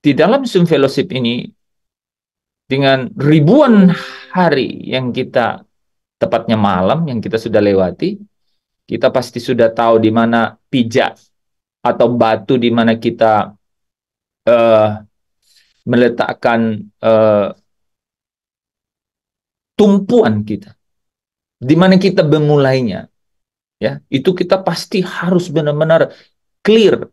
di dalam Zoom Fellowship ini, dengan ribuan hari yang kita, tepatnya malam, yang kita sudah lewati, kita pasti sudah tahu di mana pijak atau batu di mana kita eh, meletakkan tumpuan kita, di mana kita memulainya. Ya, itu kita pasti harus benar-benar clear,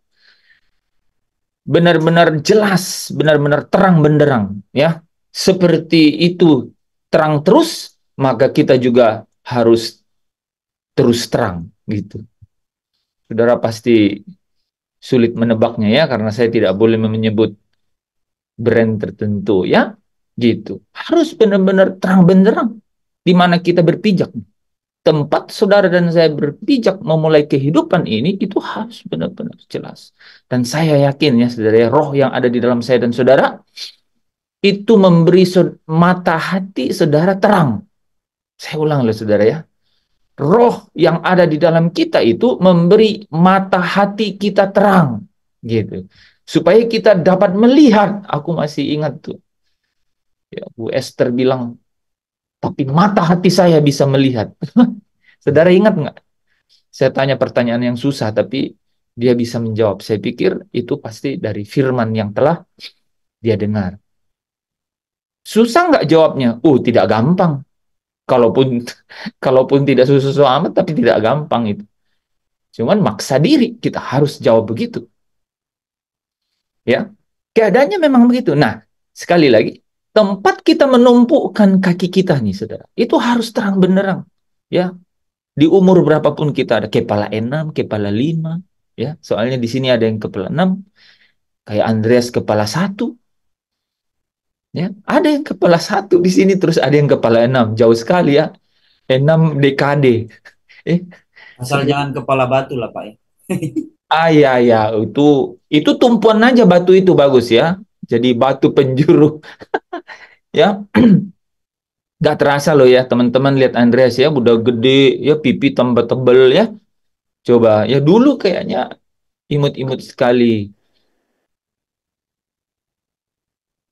benar-benar jelas, benar-benar terang benderang, ya. Seperti itu terang terus, maka kita juga harus terus terang gitu. Saudara pasti sulit menebaknya ya, karena saya tidak boleh menyebut brand tertentu ya, gitu. Harus benar-benar terang benderang di mana kita berpijak. Tempat saudara dan saya berpijak memulai kehidupan ini itu harus benar-benar jelas. Dan saya yakin ya saudara, ya, roh yang ada di dalam saya dan saudara itu memberi mata hati saudara terang. Saya ulang loh saudara ya. Roh yang ada di dalam kita itu memberi mata hati kita terang. Gitu. Supaya kita dapat melihat. Aku masih ingat tuh. Ya, Bu Esther bilang, tapi mata hati saya bisa melihat. Saudara ingat nggak? Saya tanya pertanyaan yang susah, tapi dia bisa menjawab. Saya pikir itu pasti dari firman yang telah dia dengar. Susah nggak jawabnya? Oh, tidak gampang. Kalaupun kalaupun tidak susah amat, tapi tidak gampang itu. Cuman maksa diri kita harus jawab begitu, ya. Keadaannya memang begitu. Nah, sekali lagi, tempat kita menumpukan kaki kita nih, saudara, itu harus terang benderang, ya. Di umur berapapun kita, ada kepala 6, kepala 5, ya. Soalnya di sini ada yang kepala 6, kayak Andreas kepala 1, ya. Ada yang kepala 1 di sini, terus ada yang kepala 6, jauh sekali ya. 6 dekade. Eh, Asal jangan kepala batu lah Pak ya. ya, ya, itu tumpuan aja batu itu bagus ya. Jadi batu penjuru, ya. Gak terasa loh ya, teman-teman lihat Andreas ya, udah gede, ya pipi tambah tebel ya. Coba, ya dulu kayaknya imut-imut sekali.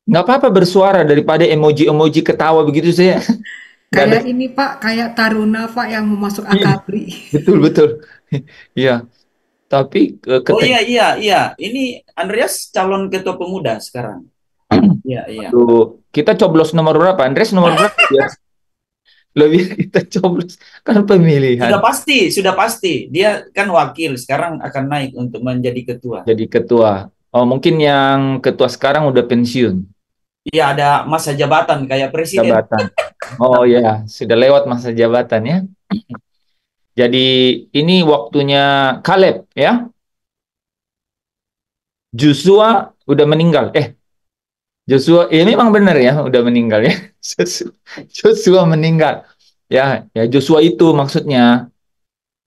Nggak apa-apa bersuara daripada emoji-emoji ketawa begitu saya. Nggak ada. Kayak ini Pak, kayak Taruna Pak yang mau masuk Iya, Akabri. betul, betul. Iya, tapi Oh ketika iya iya iya, ini Andreas calon ketua pemuda sekarang. Iya iya. kita coblos nomor berapa? Andreas nomor berapa? Ya, lebih kita coblos kan pemilihan. Sudah pasti, sudah pasti. Dia kan wakil, sekarang akan naik untuk menjadi ketua. Jadi ketua. Oh, mungkin yang ketua sekarang udah pensiun Iya, ada masa jabatan kayak presiden. jabatan. Oh ya, sudah lewat masa jabatan ya. Jadi ini waktunya Caleb ya. Joshua udah meninggal. Joshua, ya memang benar ya, udah meninggal ya. Joshua meninggal. Ya, ya Joshua itu maksudnya.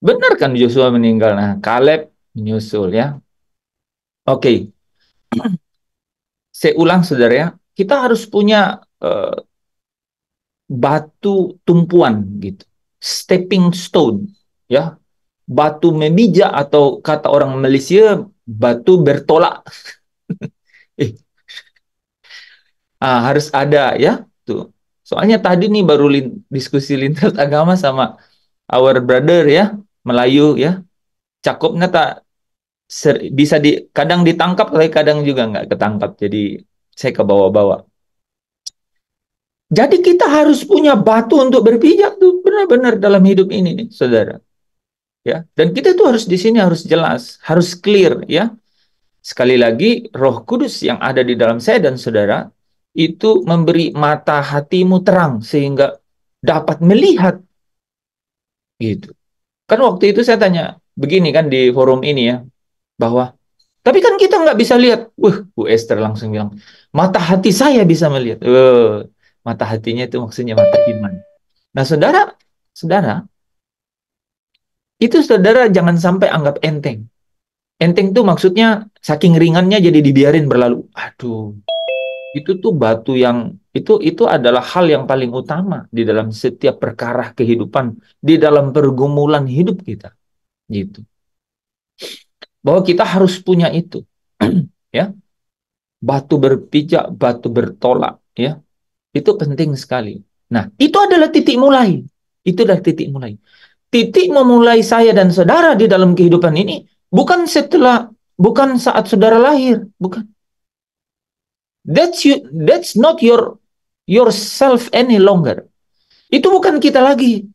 Benar kan Joshua meninggal. Nah, Caleb menyusul ya. Oke, saya ulang saudara ya. Kita harus punya batu tumpuan gitu. Stepping stone ya. Batu memijak atau kata orang Malaysia batu bertolak. Harus ada ya tuh. Soalnya tadi nih baru diskusi lintas agama sama our brother ya, Melayu ya. Cakupnya tak bisa kadang ditangkap tapi kadang juga nggak ketangkap. Jadi saya ke bawah-bawah. Jadi kita harus punya batu untuk berpijak tuh benar-benar dalam hidup ini nih, saudara. Ya, dan kita tuh harus di sini harus jelas, harus clear ya. Sekali lagi, Roh Kudus yang ada di dalam saya dan saudara itu memberi mata hatimu terang sehingga dapat melihat gitu. Kan waktu itu saya tanya begini kan di forum ini ya, bahwa tapi kan kita nggak bisa lihat. Bu Esther langsung bilang, mata hati saya bisa melihat. Mata hatinya itu maksudnya mata iman. Nah, saudara, saudara, itu saudara jangan sampai anggap enteng. Enteng tuh maksudnya saking ringannya jadi dibiarin berlalu. Aduh, itu tuh batu yang itu adalah hal yang paling utama di dalam setiap perkara kehidupan, di dalam pergumulan hidup kita, gitu. Bahwa kita harus punya itu, ya. batu berpijak, batu bertolak, ya. Itu penting sekali. Nah, itu adalah titik mulai. Itu adalah titik mulai. Titik memulai saya dan saudara di dalam kehidupan ini bukan saat saudara lahir, bukan. That's not yourself any longer. Itu bukan kita lagi,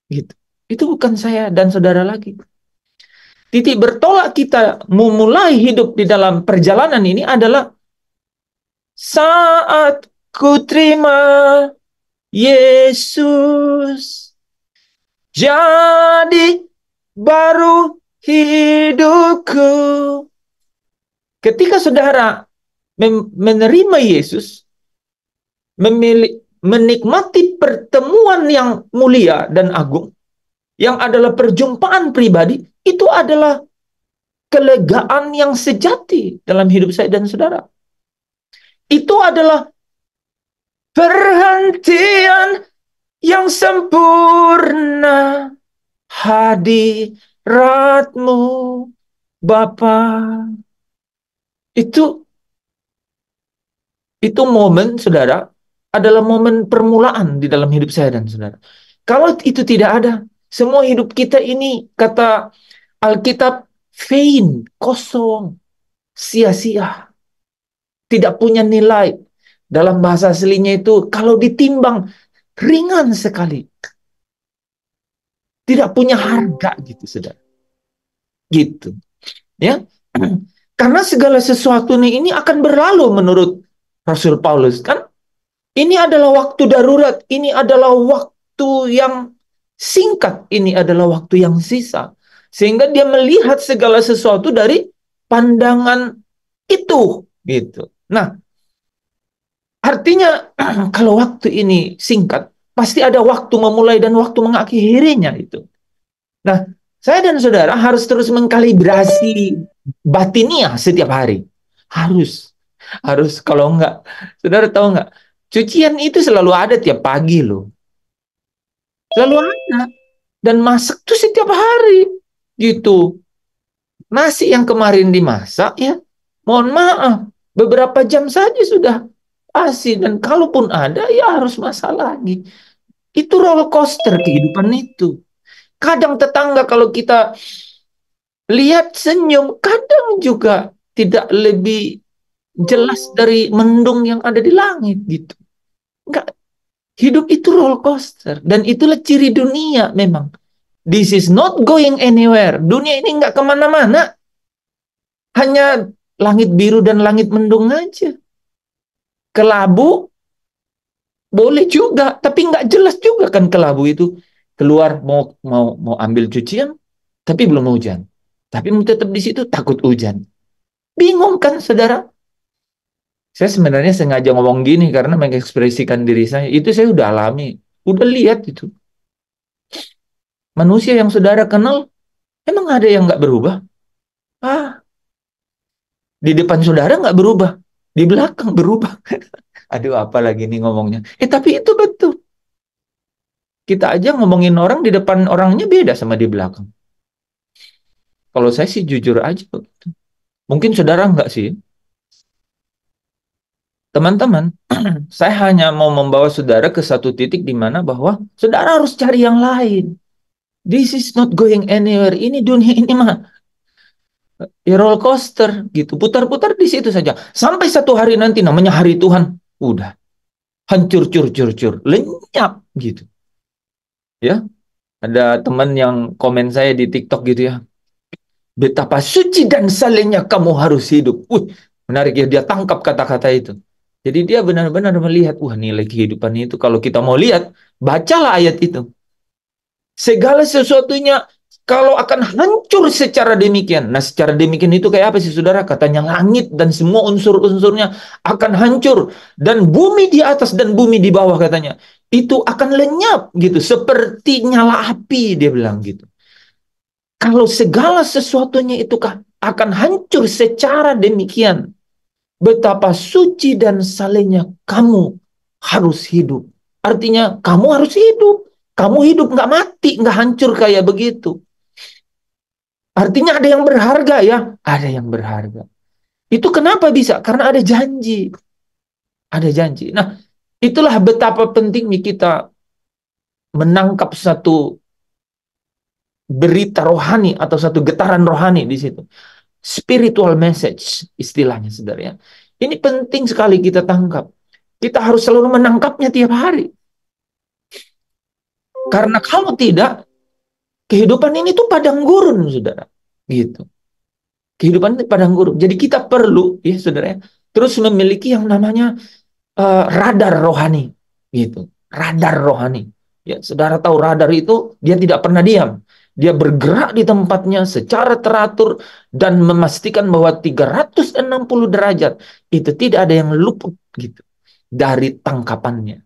gitu. Itu bukan saya dan saudara lagi. Titik bertolak kita memulai hidup di dalam perjalanan ini adalah saat ku terima Yesus jadi baru hidupku. Ketika saudara menerima Yesus, menikmati pertemuan yang mulia dan agung, yang adalah perjumpaan pribadi, itu adalah kelegaan yang sejati dalam hidup saya dan saudara. Itu adalah perhentian yang sempurna, hadiratmu Bapa. Itu momen, saudara, adalah momen permulaan di dalam hidup saya dan saudara. Kalau itu tidak ada, semua hidup kita ini, kata Alkitab, vain, kosong, sia-sia, tidak punya nilai. Dalam bahasa aslinya itu, kalau ditimbang, ringan sekali. Tidak punya harga, gitu, saudara. Gitu. Ya. Karena segala sesuatu ini akan berlalu menurut Rasul Paulus, kan? Ini adalah waktu darurat, ini adalah waktu yang singkat, ini adalah waktu yang sisa. Sehingga dia melihat segala sesuatu dari pandangan itu, gitu. Nah, artinya kalau waktu ini singkat, pasti ada waktu memulai dan waktu mengakhirinya itu. Nah, saya dan saudara harus terus mengkalibrasi batiniah setiap hari. Harus. Kalau enggak, saudara tahu enggak? Cucian itu selalu ada tiap pagi loh. Selalu ada. Dan masak tuh setiap hari. Gitu. Nasi yang kemarin dimasak ya, mohon maaf, beberapa jam saja sudah asin. Dan kalaupun ada, ya harus masak lagi. Itu roller coaster kehidupan itu. Kadang tetangga kalau kita lihat senyum, kadang juga tidak lebih jelas dari mendung yang ada di langit gitu. Enggak, hidup itu roller coaster dan itulah ciri dunia memang. This is not going anywhere. Dunia ini enggak kemana-mana. Hanya langit biru dan langit mendung aja. Kelabu boleh juga, tapi enggak jelas juga kan kelabu itu. Keluar mau ambil cucian, tapi belum hujan. Tapi mau tetap di situ takut hujan. Bingung kan saudara? Saya sebenarnya sengaja ngomong gini karena mengekspresikan diri saya. Itu saya udah alami. Udah lihat itu. Manusia yang saudara kenal, emang ada yang nggak berubah? Di depan saudara nggak berubah. Di belakang berubah. Aduh, apa lagi nih ngomongnya. Tapi itu betul. Kita aja ngomongin orang di depan orangnya beda sama di belakang. Kalau saya sih jujur aja. Mungkin saudara nggak sih? Teman-teman, saya hanya mau membawa saudara ke satu titik di mana bahwa saudara harus cari yang lain. This is not going anywhere. Ini dunia ini mah ya roller coaster gitu. Putar-putar di situ saja. Sampai satu hari nanti namanya hari Tuhan. Udah. Hancur, cur, lenyap gitu. Ya. Ada teman yang komen saya di TikTok gitu ya. Betapa suci dan salehnya kamu harus hidup. Menarik ya, dia tangkap kata-kata itu. Jadi dia benar-benar melihat, nilai kehidupan itu kalau kita mau lihat, bacalah ayat itu. Segala sesuatunya kalau akan hancur secara demikian. Nah, secara demikian itu kayak apa sih saudara? Katanya langit dan semua unsur-unsurnya akan hancur. Dan bumi di atas dan bumi di bawah katanya. Itu akan lenyap gitu. Seperti nyala api, dia bilang gitu. Kalau segala sesuatunya itu akan hancur secara demikian, betapa suci dan salehnya kamu harus hidup. Artinya kamu harus hidup. Kamu hidup nggak mati, nggak hancur kayak begitu. Artinya ada yang berharga ya, ada yang berharga. Itu kenapa bisa? Karena ada janji. Ada janji. Nah, itulah betapa pentingnya kita menangkap satu berita rohani atau satu getaran rohani di situ. Spiritual message istilahnya, saudara ya. Ini penting sekali kita tangkap. Kita harus selalu menangkapnya tiap hari. Karena kalau tidak, kehidupan ini tuh padang gurun, saudara. Gitu. Kehidupan ini padang gurun. Jadi kita perlu, ya saudara ya, terus memiliki yang namanya radar rohani. Gitu. Radar rohani. Ya, saudara tahu radar itu dia tidak pernah diam. Dia bergerak di tempatnya secara teratur dan memastikan bahwa 360 derajat itu tidak ada yang luput gitu dari tangkapannya.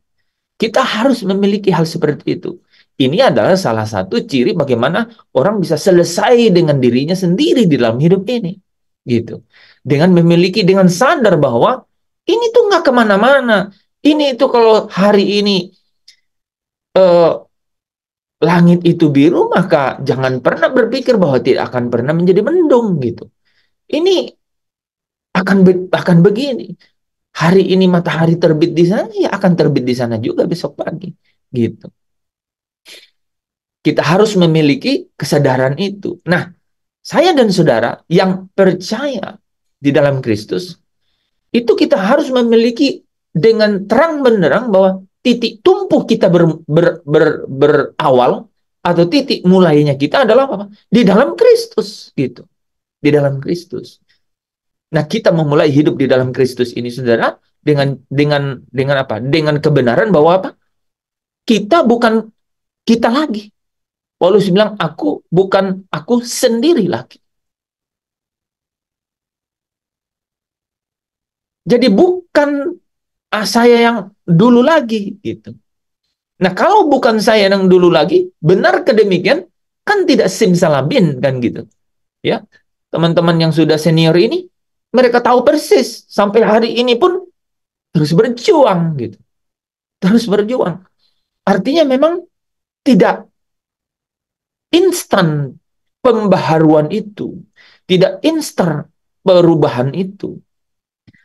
Kita harus memiliki hal seperti itu. Ini adalah salah satu ciri bagaimana orang bisa selesai dengan dirinya sendiri di dalam hidup ini. Gitu. Dengan memiliki, dengan sadar bahwa ini tuh nggak kemana-mana. Ini itu kalau hari ini eh, langit itu biru, maka jangan pernah berpikir bahwa tidak akan pernah menjadi mendung gitu. Ini akan begini. Hari ini matahari terbit di sana, ya akan terbit di sana juga besok pagi. Gitu. Kita harus memiliki kesadaran itu. Nah, saya dan saudara yang percaya di dalam Kristus, itu kita harus memiliki dengan terang benderang bahwa titik tumpuh kita berawal atau titik mulainya kita adalah apa? Di dalam Kristus gitu. Di dalam Kristus. Nah, kita memulai hidup di dalam Kristus ini saudara dengan apa? Dengan kebenaran bahwa apa? Kita bukan kita lagi. Paulus bilang aku bukan aku sendiri lagi. Jadi bukan saya yang dulu lagi gitu. Nah, kalau bukan saya yang dulu lagi, benar kedemikian, kan tidak simsalabim kan gitu. Ya. Teman-teman yang sudah senior ini, mereka tahu persis sampai hari ini pun terus berjuang gitu. Terus berjuang. Artinya memang tidak instan pembaharuan itu. Tidak instan perubahan itu.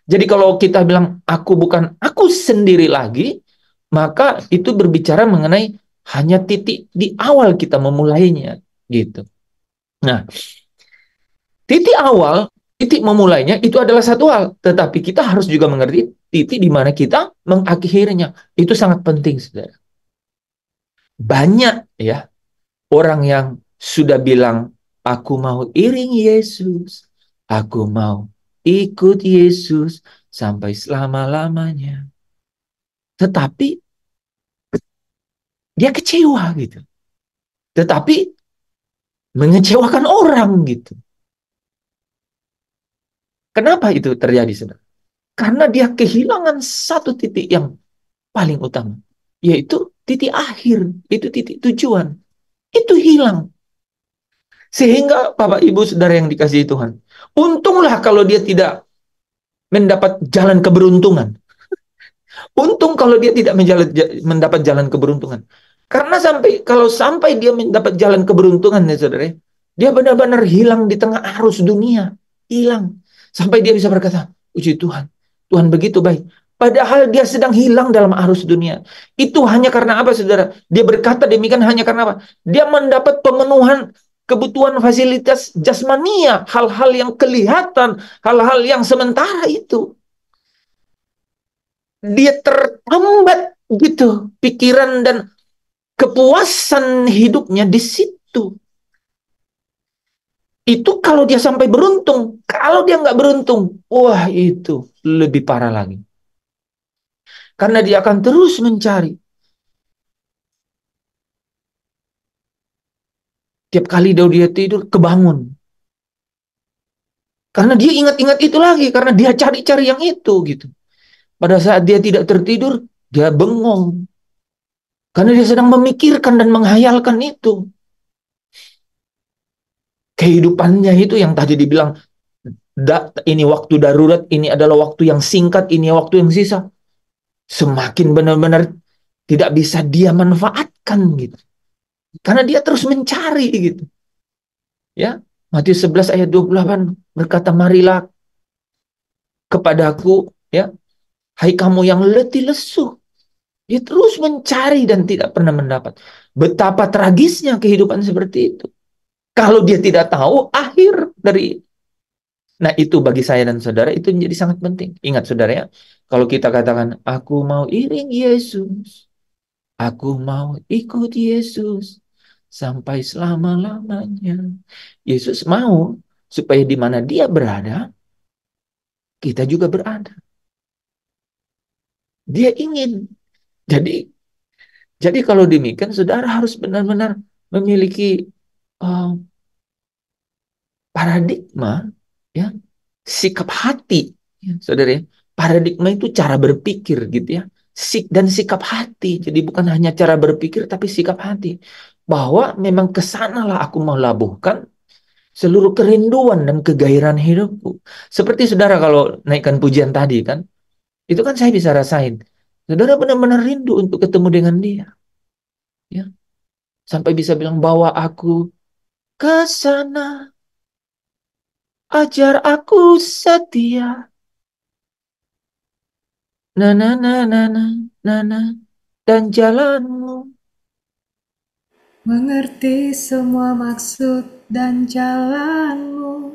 Jadi kalau kita bilang aku bukan aku sendiri lagi, maka itu berbicara mengenai hanya titik di awal kita memulainya gitu. Nah, titik awal, titik memulainya itu adalah satu hal, tetapi kita harus juga mengerti titik di mana kita mengakhirinya. Itu sangat penting, saudara. Banyak ya orang yang sudah bilang, aku mau iring Yesus, aku mau ikut Yesus sampai selama-lamanya. Tetapi dia kecewa gitu. Tetapi mengecewakan orang gitu. Kenapa itu terjadi, saudara? Karena dia kehilangan satu titik yang paling utama, yaitu titik akhir, itu titik tujuan. Itu hilang. Sehingga Bapak Ibu Saudara yang dikasihi Tuhan, untunglah kalau dia tidak mendapat jalan keberuntungan. Untung kalau dia tidak mendapat jalan keberuntungan. Karena sampai dia mendapat jalan keberuntungan ya saudara, dia benar-benar hilang di tengah arus dunia. Hilang. Sampai dia bisa berkata, puji Tuhan, Tuhan begitu baik. Padahal dia sedang hilang dalam arus dunia. Itu hanya karena apa saudara? Dia berkata demikian hanya karena apa? Dia mendapat pemenuhan kebutuhan fasilitas jasmania. Hal-hal yang kelihatan, hal-hal yang sementara itu. Dia terhambat gitu pikiran dan kepuasan hidupnya di situ. Itu kalau dia sampai beruntung. Kalau dia nggak beruntung, wah itu lebih parah lagi. Karena dia akan terus mencari. Tiap kali dia tidur, kebangun. Karena dia ingat-ingat itu lagi. Karena dia cari-cari yang itu gitu. Pada saat dia tidak tertidur, dia bengong. Karena dia sedang memikirkan dan menghayalkan itu. Kehidupannya itu yang tadi dibilang, ini waktu darurat, ini adalah waktu yang singkat, ini waktu yang sisa. Semakin benar-benar tidak bisa dia manfaatkan gitu. Karena dia terus mencari gitu. Ya, Matius 11 ayat 28 berkata, marilah kepadaku, ya, hai kamu yang letih lesu. Dia terus mencari dan tidak pernah mendapat. Betapa tragisnya kehidupan seperti itu. Kalau dia tidak tahu akhir dari. Nah, itu bagi saya dan saudara itu menjadi sangat penting. Ingat saudara ya, kalau kita katakan, aku mau iring Yesus, aku mau ikut Yesus sampai selama-lamanya. Yesus mau supaya di mana dia berada, kita juga berada. Dia ingin. Jadi, jadi kalau demikian, saudara harus benar-benar memiliki uh, paradigma, ya, sikap hati, ya, saudara ya. Paradigma itu cara berpikir gitu ya. Dan sikap hati. Jadi bukan hanya cara berpikir tapi sikap hati. Bahwa memang kesanalah aku mau labuhkan seluruh kerinduan dan kegairahan hidupku. Seperti saudara kalau naikkan pujian tadi kan, itu kan saya bisa rasain. Saudara benar-benar rindu untuk ketemu dengan dia. Ya. Sampai bisa bilang bawa aku ke sana, ajar aku setia. Na na na na na na na dan jalanmu. Mengerti semua maksud dan jalanmu,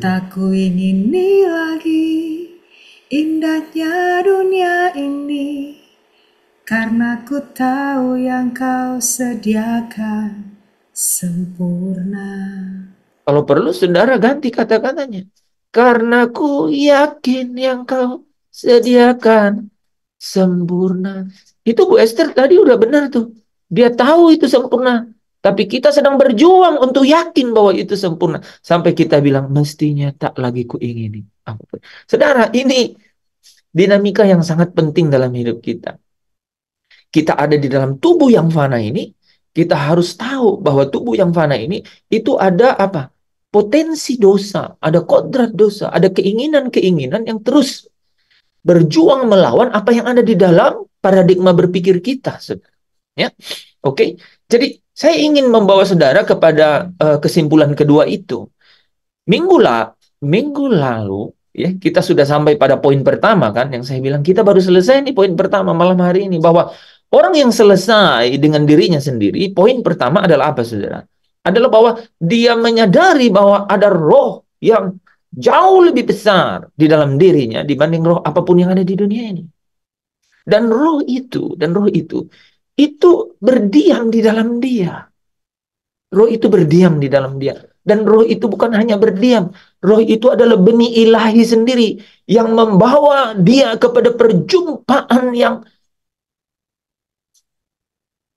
tak ku ingini lagi indahnya dunia ini, karena ku tahu yang kau sediakan sempurna. Kalau perlu saudara ganti kata-katanya. Karena ku yakin yang kau sediakan sempurna. Itu Bu Esther tadi udah benar tuh. Dia tahu itu sempurna. Tapi kita sedang berjuang untuk yakin bahwa itu sempurna. Sampai kita bilang, mestinya tak lagi ku ingini. Saudara, ini dinamika yang sangat penting dalam hidup kita. Kita ada di dalam tubuh yang fana ini, kita harus tahu bahwa tubuh yang fana ini itu ada apa? Potensi dosa, ada kodrat dosa, ada keinginan-keinginan yang terus berjuang melawan apa yang ada di dalam paradigma berpikir kita, saudara. Ya, oke. Jadi saya ingin membawa saudara kepada kesimpulan kedua itu. Minggu lalu ya kita sudah sampai pada poin pertama kan yang saya bilang kita baru selesai nih poin pertama malam hari ini bahwa orang yang selesai dengan dirinya sendiri, poin pertama adalah apa saudara? Adalah bahwa dia menyadari bahwa ada roh yang jauh lebih besar di dalam dirinya dibanding roh apapun yang ada di dunia ini. Dan roh itu berdiam di dalam dia. Roh itu berdiam di dalam dia. Dan roh itu bukan hanya berdiam. Roh itu adalah benih ilahi sendiri yang membawa dia kepada perjumpaan yang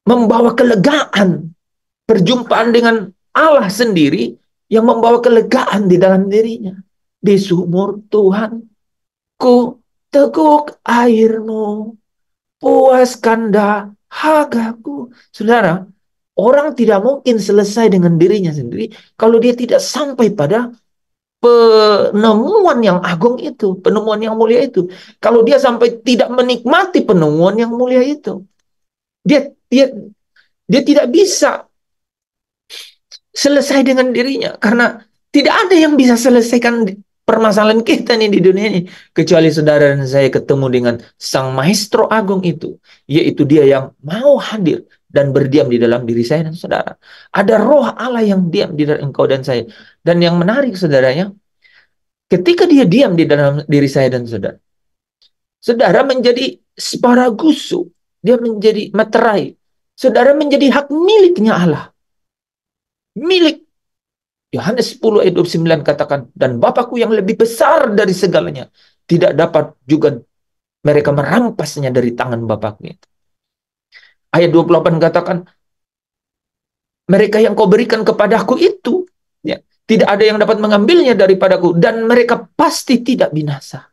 membawa kelegaan. Perjumpaan dengan Allah sendiri yang membawa kelegaan di dalam dirinya. Di sumur Tuhan, ku teguk airmu, puaskan dahagaku. Saudara, orang tidak mungkin selesai dengan dirinya sendiri kalau dia tidak sampai pada penemuan yang agung itu, penemuan yang mulia itu. Kalau dia sampai tidak menikmati penemuan yang mulia itu, dia dia dia tidak bisa selesai dengan dirinya karena tidak ada yang bisa selesaikan permasalahan kita nih di dunia ini kecuali saudara dan saya ketemu dengan Sang Maestro Agung itu, yaitu Dia yang mau hadir dan berdiam di dalam diri saya dan saudara. Ada roh Allah yang diam di dalam engkau dan saya. Dan yang menarik saudaranya, ketika Dia diam di dalam diri saya dan saudara, saudara menjadi sparagusu, dia menjadi materai. Saudara menjadi hak miliknya Allah. Milik. Yohanes 10 ayat 29 katakan, dan Bapakku yang lebih besar dari segalanya, tidak dapat juga mereka merampasnya dari tangan Bapaknya. Ayat 28 katakan, mereka yang kau berikan kepadaku itu, ya, tidak ada yang dapat mengambilnya daripadaku, dan mereka pasti tidak binasa.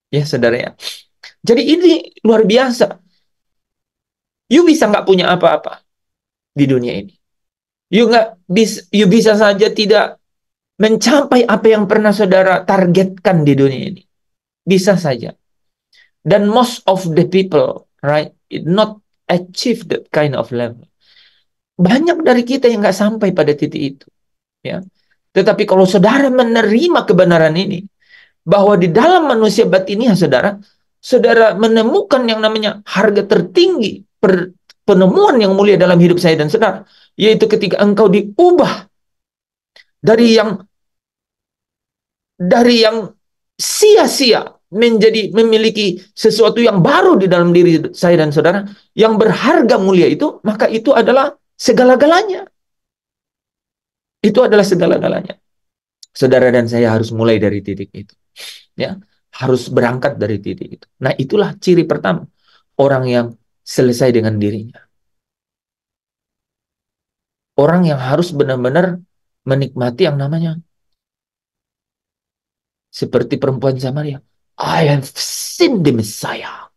Ya, saudara ya. Jadi ini luar biasa. You bisa nggak punya apa-apa di dunia ini. You bisa saja tidak mencapai apa yang pernah saudara targetkan di dunia ini. Bisa saja. Dan most of the people, right, it not achieve that kind of level. Banyak dari kita yang nggak sampai pada titik itu. Ya. Tetapi kalau saudara menerima kebenaran ini, bahwa di dalam manusia batiniah saudara, saudara menemukan yang namanya harga tertinggi, penemuan yang mulia dalam hidup saya dan saudara, yaitu ketika engkau diubah dari yang sia-sia menjadi memiliki sesuatu yang baru di dalam diri saya dan saudara, yang berharga mulia itu, maka itu adalah segala-galanya. Itu adalah segala-galanya. Saudara dan saya harus mulai dari titik itu. Ya, harus berangkat dari titik itu. Nah, itulah ciri pertama orang yang selesai dengan dirinya. Orang yang harus benar-benar menikmati yang namanya seperti perempuan Samaria. I have seen the Messiah.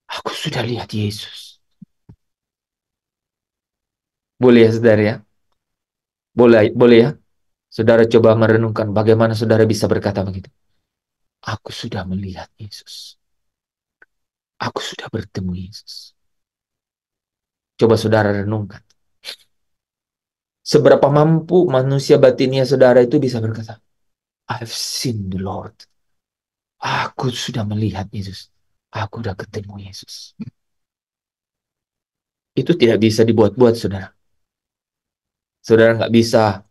Aku sudah lihat Yesus. Boleh ya saudara ya? Boleh ya? Saudara coba merenungkan bagaimana saudara bisa berkata begitu. Aku sudah melihat Yesus. Aku sudah bertemu Yesus. Coba saudara renungkan. Seberapa mampu manusia batinnya saudara itu bisa berkata, I've seen the Lord. Aku sudah melihat Yesus. Aku sudah ketemu Yesus. Itu tidak bisa dibuat-buat, saudara. Saudara nggak bisa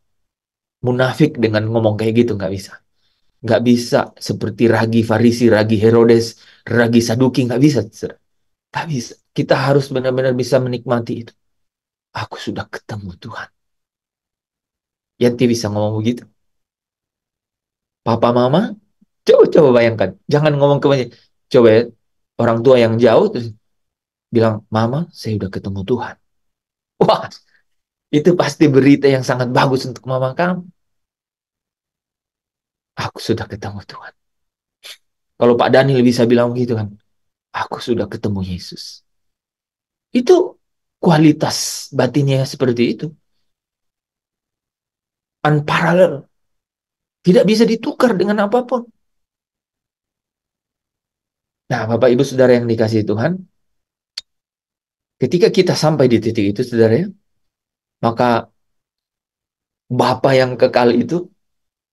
munafik dengan ngomong kayak gitu, nggak bisa. Nggak bisa seperti ragi Farisi, ragi Herodes, ragi Saduki, nggak bisa, saudara. Nggak bisa. Kita harus benar-benar bisa menikmati itu. Aku sudah ketemu Tuhan. Yanti bisa ngomong begitu. Papa, mama, coba bayangkan. Jangan ngomong ke mana. Coba ya, orang tua yang jauh terus bilang, mama, saya udah ketemu Tuhan. Wah, itu pasti berita yang sangat bagus untuk mama kamu. Aku sudah ketemu Tuhan. Kalau Pak Daniel bisa bilang gitu kan, aku sudah ketemu Yesus. Itu kualitas batinnya seperti itu. Unparalleled. Tidak bisa ditukar dengan apapun. Nah, Bapak Ibu Saudara yang dikasihi Tuhan, ketika kita sampai di titik itu, saudara ya, maka Bapa yang kekal itu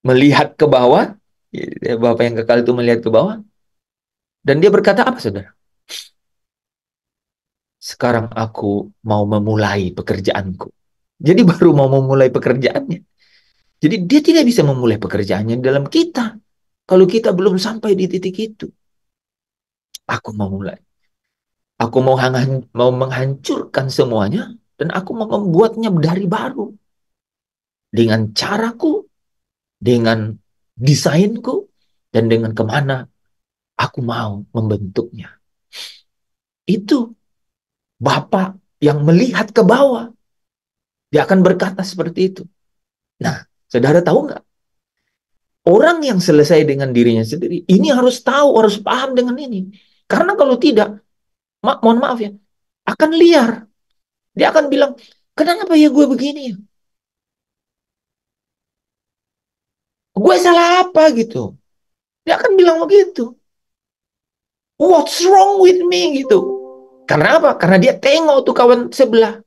melihat ke bawah, Bapa yang kekal itu melihat ke bawah, dan dia berkata apa, saudara? Sekarang aku mau memulai pekerjaanku. Jadi baru mau memulai pekerjaannya. Jadi dia tidak bisa memulai pekerjaannya dalam kita. Kalau kita belum sampai di titik itu. Aku mau mulai. Aku mau menghancurkan semuanya. Dan aku mau membuatnya dari baru. Dengan caraku. Dengan desainku. Dan dengan kemana aku mau membentuknya. Itu Bapak yang melihat ke bawah. Dia akan berkata seperti itu. Nah, saudara tahu nggak? Orang yang selesai dengan dirinya sendiri, ini harus tahu, harus paham dengan ini. Karena kalau tidak, mohon maaf ya, akan liar. Dia akan bilang, kenapa ya gue begini ya? Gue salah apa gitu? Dia akan bilang begitu. What's wrong with me gitu? Karena apa? Karena dia tengok tuh kawan sebelah.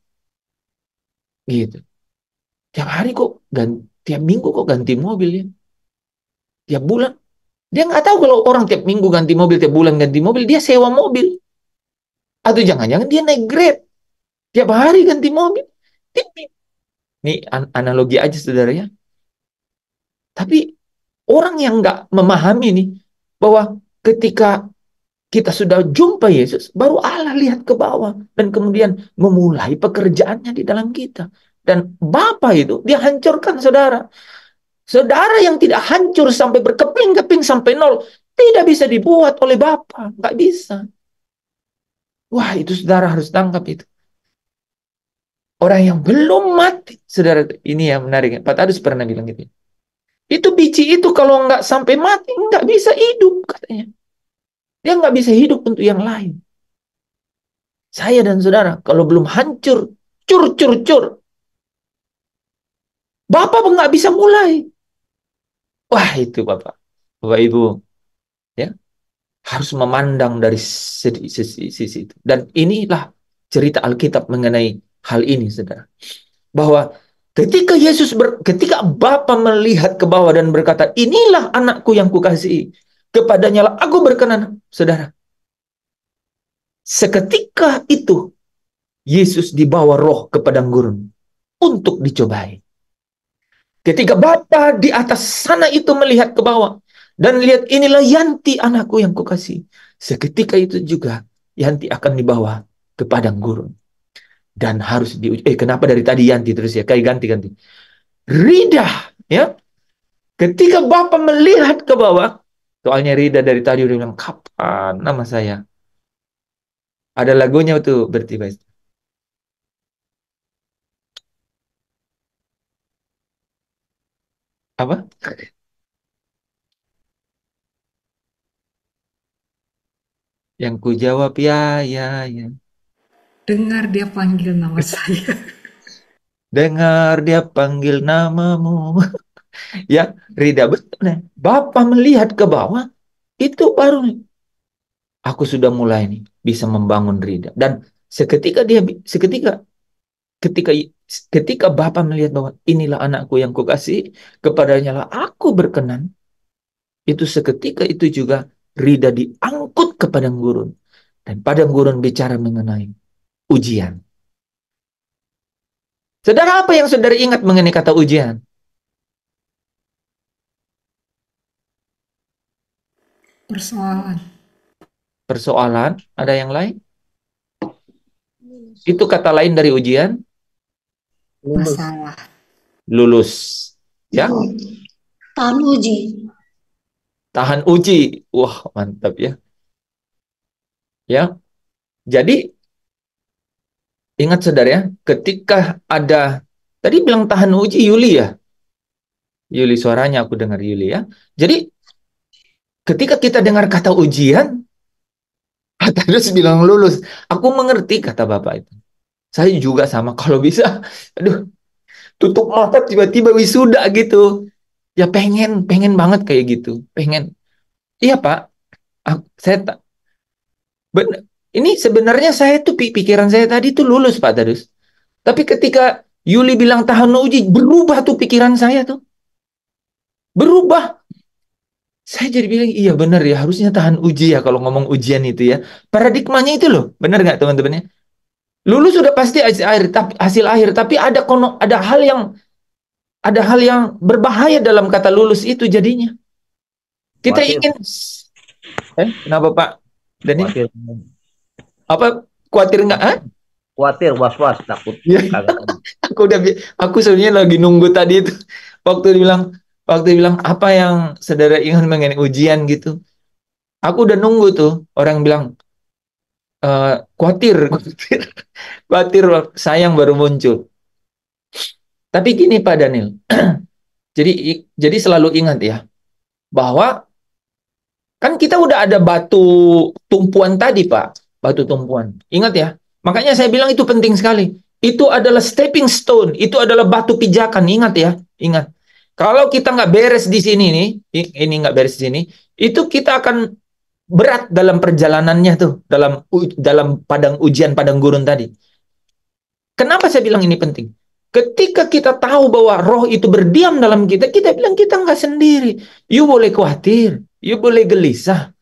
Gitu. Tiap hari kok, tiap minggu kok ganti mobil ya? Tiap bulan. Dia nggak tahu kalau orang tiap minggu ganti mobil, tiap bulan ganti mobil, dia sewa mobil. Atau jangan-jangan dia naik Grab. Tiap hari ganti mobil. Ini analogi aja saudara ya. Tapi orang yang nggak memahami nih, bahwa ketika kita sudah jumpa Yesus, baru Allah lihat ke bawah. Dan kemudian memulai pekerjaannya di dalam kita. Dan Bapa itu, dia hancurkan saudara. Saudara yang tidak hancur sampai berkeping-keping sampai nol, tidak bisa dibuat oleh Bapa. Nggak bisa. Wah, itu saudara harus tangkap itu. Orang yang belum mati, saudara, ini yang menarik. Pak Tadus pernah bilang gitu. Itu biji itu kalau nggak sampai mati, nggak bisa hidup, katanya. Dia nggak bisa hidup untuk yang lain. Saya dan saudara, kalau belum hancur, cur, Bapak nggak bisa mulai. Wah, itu Bapak Ibu, ya, harus memandang dari sisi itu. Dan inilah cerita Alkitab mengenai hal ini, saudara. Bahwa Ketika Bapa melihat ke bawah dan berkata, inilah anakku yang kukasihi, kepadanya lah aku berkenan, saudara. Seketika itu Yesus dibawa roh ke padang gurun untuk dicobai. Ketika Bapa di atas sana itu melihat ke bawah dan lihat, inilah Yanti anakku yang kukasihi, seketika itu juga Yanti akan dibawa ke padang gurun dan harus diuji. Kenapa dari tadi Yanti terus ya? Kayak ganti-ganti. Rida, ya. Ketika Bapak melihat ke bawah, soalnya Rida dari tadi udah bilang, kapan nama saya? Ada lagunya tuh berarti, guys. Apa? Yang ku jawab ya, ya, ya. Dengar dia panggil nama saya. Dengar dia panggil namamu. Ya, Rida betul. Nah, Bapak melihat ke bawah, itu baru nih. Aku sudah mulai nih bisa membangun Rida. Dan seketika ketika ketika Bapak melihat bahwa inilah anakku yang kukasihi, kepadanya lah aku berkenan, itu seketika itu juga Rida diangkut ke padang gurun. Dan padang gurun bicara mengenai ujian. Saudara, apa yang saudara ingat mengenai kata ujian? Persoalan. Persoalan, ada yang lain? Itu kata lain dari ujian, Masalah. lulus. Ya, Tahan uji. tahan uji. Wah, mantap ya. Ya, jadi ingat saudara ya, ketika ada, tadi bilang tahan uji Yuli ya? Yuli, suaranya aku dengar Yuli ya. Jadi ketika kita dengar kata ujian, terus bilang lulus. Aku mengerti kata Bapak itu. Saya juga sama, kalau bisa, aduh, tutup mata tiba-tiba wisuda gitu. Ya pengen banget kayak gitu. Pengen. Iya Pak, saya tak, ini sebenarnya saya tuh pikiran saya tadi tuh lulus Pak Tadus. Tapi ketika Yuli bilang tahan uji, berubah tuh pikiran saya tuh. Berubah. Saya jadi bilang, iya benar ya, harusnya tahan uji ya kalau ngomong ujian itu ya. Paradigmanya itu loh, benar nggak teman-teman ya? Lulus sudah pasti hasil akhir, tapi ada hal yang berbahaya dalam kata lulus itu jadinya. Kita Khawatir, ingin, kenapa Pak Dani? khawatir, Apa khawatir nggak? khawatir, was-was, takut Ya, kagak. aku sebenarnya lagi nunggu tadi itu waktu dibilang apa yang saudara ingat mengenai ujian gitu. Aku udah nunggu tuh orang bilang khawatir, khawatir, khawatir sayang baru muncul. Tapi gini Pak Daniel, jadi selalu ingat ya bahwa kan kita udah ada batu tumpuan tadi Pak, batu tumpuan. Ingat ya, makanya saya bilang itu penting sekali. Itu adalah stepping stone, itu adalah batu pijakan. Ingat ya, ingat. Kalau kita nggak beres di sini nih, ini nggak beres di sini, itu kita akan berat dalam perjalanannya tuh, dalam padang gurun tadi. Kenapa saya bilang ini penting? Ketika kita tahu bahwa roh itu berdiam dalam kita, kita bilang kita nggak sendiri. You boleh khawatir, you boleh gelisah,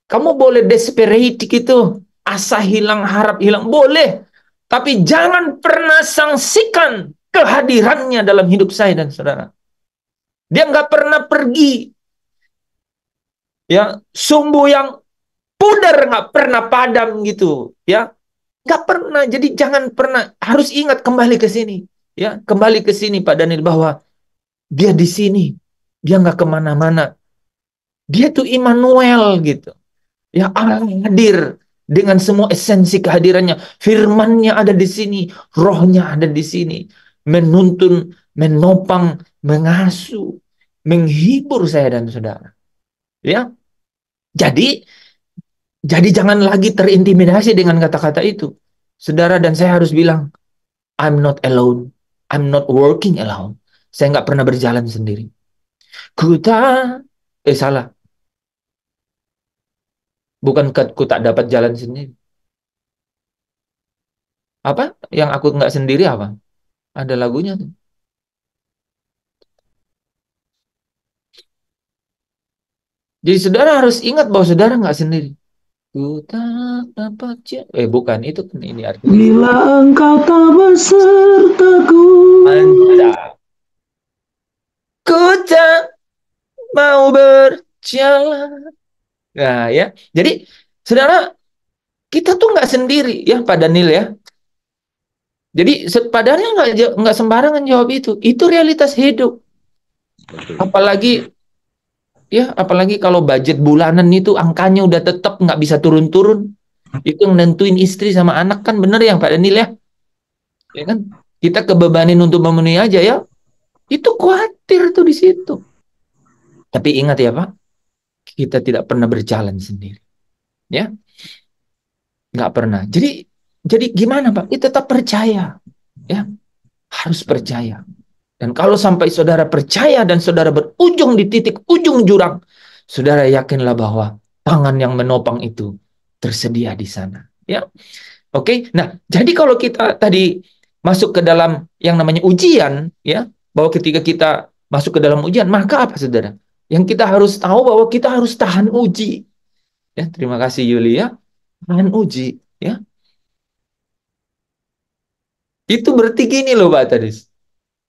kamu boleh desperate gitu, asa hilang, harap hilang, boleh. Tapi jangan pernah sangsikan kehadirannya dalam hidup saya dan saudara. Dia nggak pernah pergi. Ya, sumbu yang pudar nggak pernah padam gitu. Ya, nggak pernah. Jadi jangan pernah, harus ingat kembali ke sini. Ya, kembali ke sini Pak Daniel, bahwa dia di sini. Dia nggak kemana-mana. Dia tuh Immanuel gitu. Ya, Allah hadir dengan semua esensi kehadirannya. Firman-Nya ada di sini, rohnya ada di sini. Menuntun, menopang, mengasuh, menghibur saya dan saudara. Ya. Jadi jangan lagi terintimidasi dengan kata-kata itu. Saudara dan saya harus bilang, I'm not alone. I'm not working alone. Saya nggak pernah berjalan sendiri. Salah. Bukan ku tak dapat jalan sendiri. Apa? Yang aku nggak sendiri apa? Ada lagunya tuh. Jadi saudara harus ingat bahwa saudara nggak sendiri. Ku tak dapat bukan, itu kan ini artinya. Bila engkau tak besertaku. Mantap. Ku tak mau berjalan. Nah ya, jadi saudara, kita tuh nggak sendiri ya Pak Daniel ya. Jadi padahal nggak sembarangan jawab itu. Itu realitas hidup. Apalagi apalagi kalau budget bulanan itu angkanya udah tetap nggak bisa turun-turun. Itu yang nentuin istri sama anak kan, bener ya Pak Daniel ya. Ya kan? Kita kebebanin untuk memenuhi aja ya. Itu khawatir tuh di situ. Tapi ingat ya Pak, kita tidak pernah berjalan sendiri. Ya, nggak pernah. Jadi gimana Pak? Kita tetap percaya. Ya, harus percaya. Dan kalau sampai saudara percaya dan saudara berujung di titik ujung jurang, saudara yakinlah bahwa tangan yang menopang itu tersedia di sana. Ya, oke. Nah, jadi kalau kita tadi masuk ke dalam yang namanya ujian, ya, bahwa ketika kita masuk ke dalam ujian, maka apa saudara? Yang kita harus tahu bahwa kita harus tahan uji. Ya, terima kasih Yulia. Tahan uji, ya. Itu berarti gini loh Pak Tadis.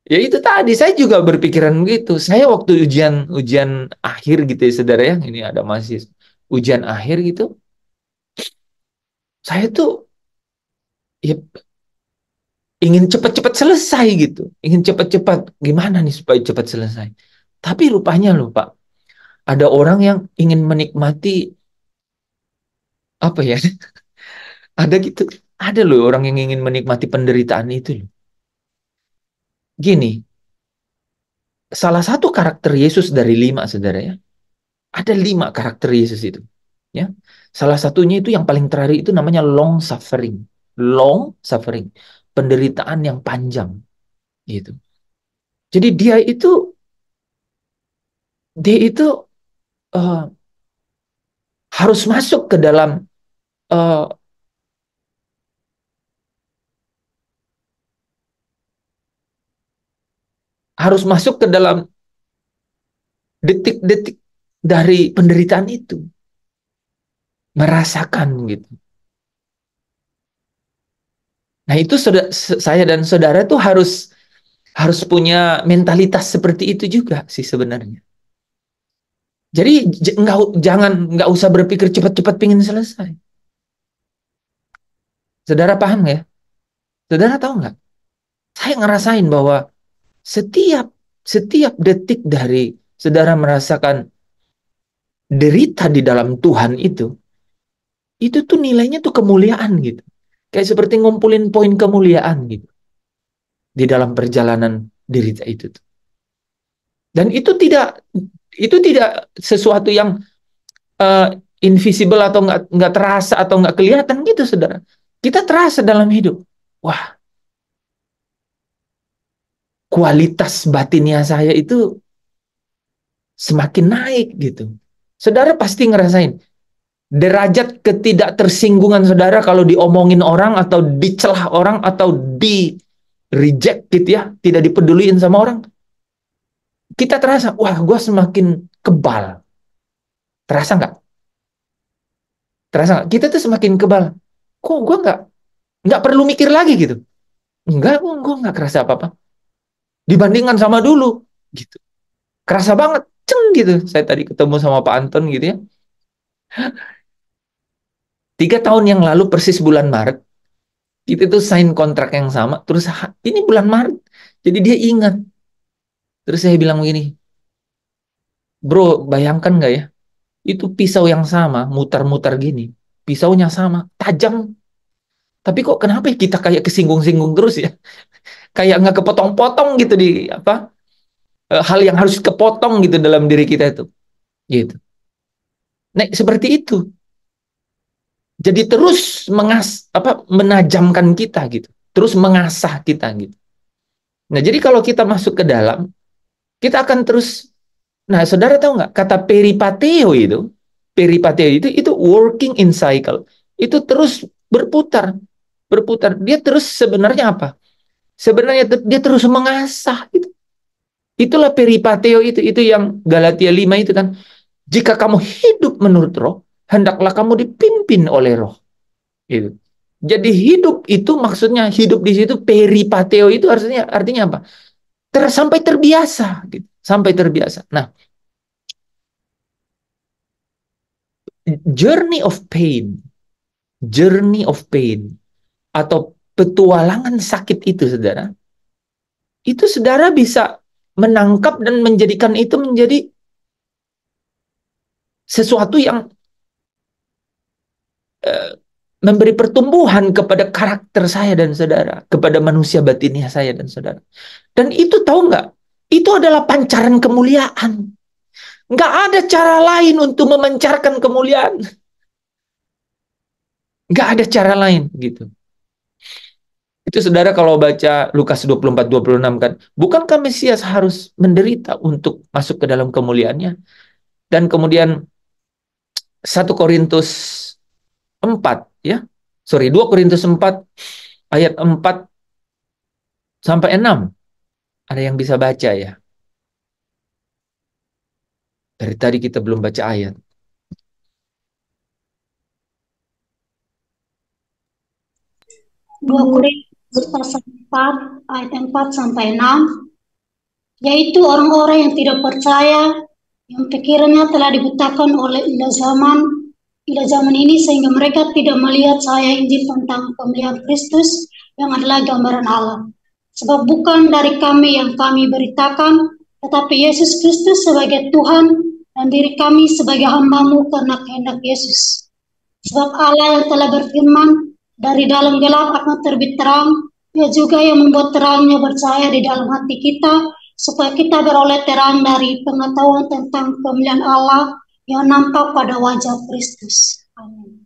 Ya itu tadi saya juga berpikiran begitu. Saya waktu ujian akhir gitu ya saudara ya, ini ada masih ujian akhir gitu. Saya tuh ya ingin cepat-cepat selesai gitu. Ingin cepat-cepat gimana nih supaya cepat selesai. Tapi rupanya loh Pak, ada orang yang ingin menikmati apa ya? Ada gitu. Ada loh orang yang ingin menikmati penderitaan itu loh. Gini, salah satu karakter Yesus dari 5 saudara ya. Ada 5 karakter Yesus itu. Ya, salah satunya itu yang paling terakhir itu namanya long suffering, penderitaan yang panjang, gitu. Jadi dia itu uh, harus masuk ke dalam uh, detik-detik dari penderitaan itu, merasakan gitu. Nah itu saya dan saudara tuh harus punya mentalitas seperti itu juga sih sebenarnya. Jadi nggak usah berpikir cepat-cepat pingin selesai. Saudara paham ya? Saudara tahu nggak? Saya ngerasain bahwa setiap detik dari saudara merasakan derita di dalam Tuhan itu tuh nilainya tuh kemuliaan gitu. Kayak seperti ngumpulin poin kemuliaan gitu di dalam perjalanan derita itu tuh. Dan itu tidak sesuatu yang uh, invisible atau nggak terasa atau nggak kelihatan gitu, saudara. Kita terasa dalam hidup. Wah, kualitas batinnya saya itu semakin naik gitu. Saudara pasti ngerasain derajat ketidaktersinggungan saudara kalau diomongin orang atau dicelah orang atau di reject gitu ya, tidak dipeduliin sama orang. Kita terasa, wah gue semakin kebal. Terasa nggak? Terasa nggak? Kita tuh semakin kebal. Kok gue nggak perlu mikir lagi gitu? Enggak, gue nggak kerasa apa-apa. Dibandingkan sama dulu gitu. Kerasa banget, ceng gitu. Saya tadi ketemu sama Pak Anton gitu ya. 3 tahun yang lalu persis bulan Maret, kita tuh sign kontrak yang sama. Terus ini bulan Maret, jadi dia ingat. Terus saya bilang begini, bro, bayangkan nggak ya? Itu pisau yang sama, mutar-mutar gini. Pisaunya sama, tajam. Tapi kok kenapa kita kayak kesinggung-singgung terus ya? Kayak nggak kepotong-potong gitu di apa? Hal yang harus kepotong gitu dalam diri kita itu. Gitu. Nah, seperti itu. Jadi terus menajamkan kita gitu. Terus mengasah kita gitu. Nah, jadi kalau kita masuk ke dalam, kita akan terus. Nah, saudara tahu nggak kata peripateo itu working in cycle. Itu terus berputar, berputar. Dia terus sebenarnya apa? Sebenarnya dia terus mengasah itu. Itulah peripateo itu yang Galatia 5 itu kan. Jika kamu hidup menurut roh, hendaklah kamu dipimpin oleh roh. Gitu. Jadi hidup itu maksudnya hidup di situ peripateo itu artinya apa? Sampai terbiasa, gitu. Sampai terbiasa. Nah, journey of pain atau petualangan sakit itu, saudara bisa menangkap dan menjadikan itu menjadi sesuatu yang memberi pertumbuhan kepada karakter saya dan saudara, kepada manusia batinnya saya dan saudara. Dan itu tahu nggak? Itu adalah pancaran kemuliaan. Nggak ada cara lain untuk memancarkan kemuliaan. Nggak ada cara lain gitu. Itu saudara kalau baca Lukas 24-26 kan, bukankah Mesias harus menderita untuk masuk ke dalam kemuliaannya? Dan kemudian 1 Korintus 4 ya. 2 Korintus 4 ayat 4 sampai 6. Ada yang bisa baca ya? Dari tadi kita belum baca ayat. 2 Korintus pasal 4 ayat 4 sampai 6, yaitu orang-orang yang tidak percaya, yang pikirannya telah dibutakan oleh indah zaman ini sehingga mereka tidak melihat cahaya Injil tentang kemuliaan Kristus yang adalah gambaran Allah. Sebab bukan dari kami yang kami beritakan, tetapi Yesus Kristus sebagai Tuhan dan diri kami sebagai hamba-Mu karena kehendak Yesus. Sebab Allah yang telah berfirman, dari dalam gelap akan terbit terang, Dia juga yang membuat terangnya bercahaya di dalam hati kita, supaya kita beroleh terang dari pengetahuan tentang kemuliaan Allah yang nampak pada wajah Kristus. Amin.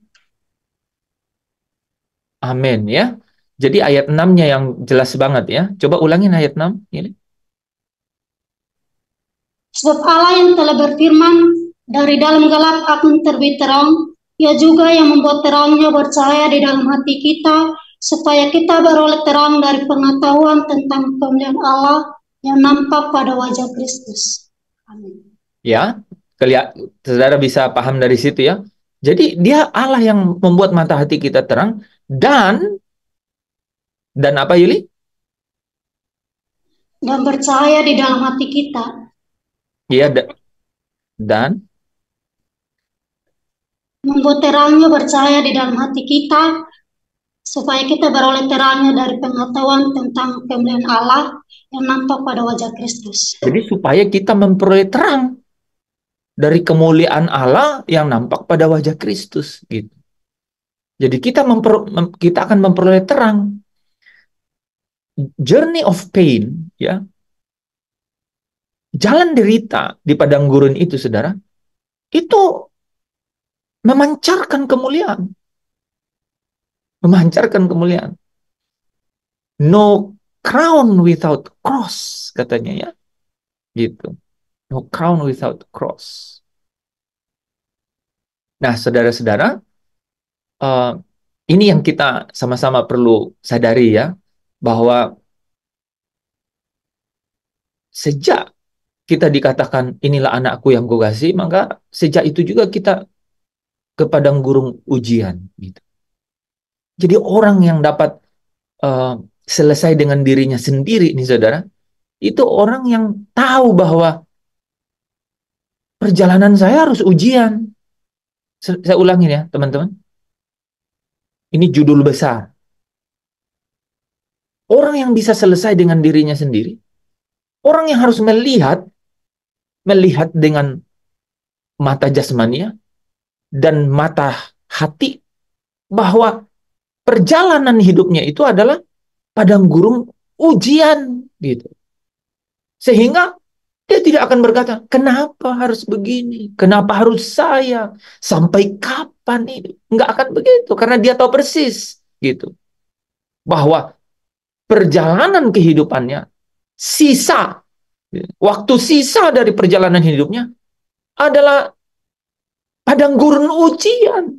Amin ya. Jadi ayat 6-nya yang jelas banget ya. Coba ulangin ayat 6 ini. Sebab Allah yang telah berfirman, dari dalam gelap akan terbit terang, Dia juga yang membuat terangnya bercahaya di dalam hati kita, supaya kita beroleh terang dari pengetahuan tentang kemuliaan Allah yang nampak pada wajah Kristus. Amin. Ya, saudara bisa paham dari situ ya. Jadi dia Allah yang membuat mata hati kita terang dan apa Yuli? Dan bercahaya di dalam hati kita. Iya, dan membuat terangnya bercahaya di dalam hati kita, supaya kita beroleh terangnya dari pengetahuan tentang kemuliaan Allah yang nampak pada wajah Kristus. Jadi supaya kita memperoleh terang dari kemuliaan Allah yang nampak pada wajah Kristus, gitu. Jadi kita akan memperoleh terang. Journey of pain, ya. Jalan derita di padang gurun itu, saudara, itu memancarkan kemuliaan. Memancarkan kemuliaan. No crown without cross, katanya ya. Gitu. No crown without cross. Nah, saudara-saudara, ini yang kita sama-sama perlu sadari ya, bahwa sejak kita dikatakan inilah anakku yang kukasihi, maka sejak itu juga kita ke padang gurun ujian. Gitu. Jadi orang yang dapat selesai dengan dirinya sendiri, nih saudara, itu orang yang tahu bahwa perjalanan saya harus ujian. Saya ulangin ya, teman-teman. Ini judul besar. Orang yang bisa selesai dengan dirinya sendiri, orang yang harus melihat dengan mata jasmania dan mata hati bahwa perjalanan hidupnya itu adalah padang gurun ujian, gitu. Sehingga dia tidak akan berkata, kenapa harus begini? Kenapa harus saya? Sampai kapan ini? Nggak akan begitu, karena dia tahu persis gitu bahwa perjalanan kehidupannya, waktu sisa dari perjalanan hidupnya adalah padang gurun ujian.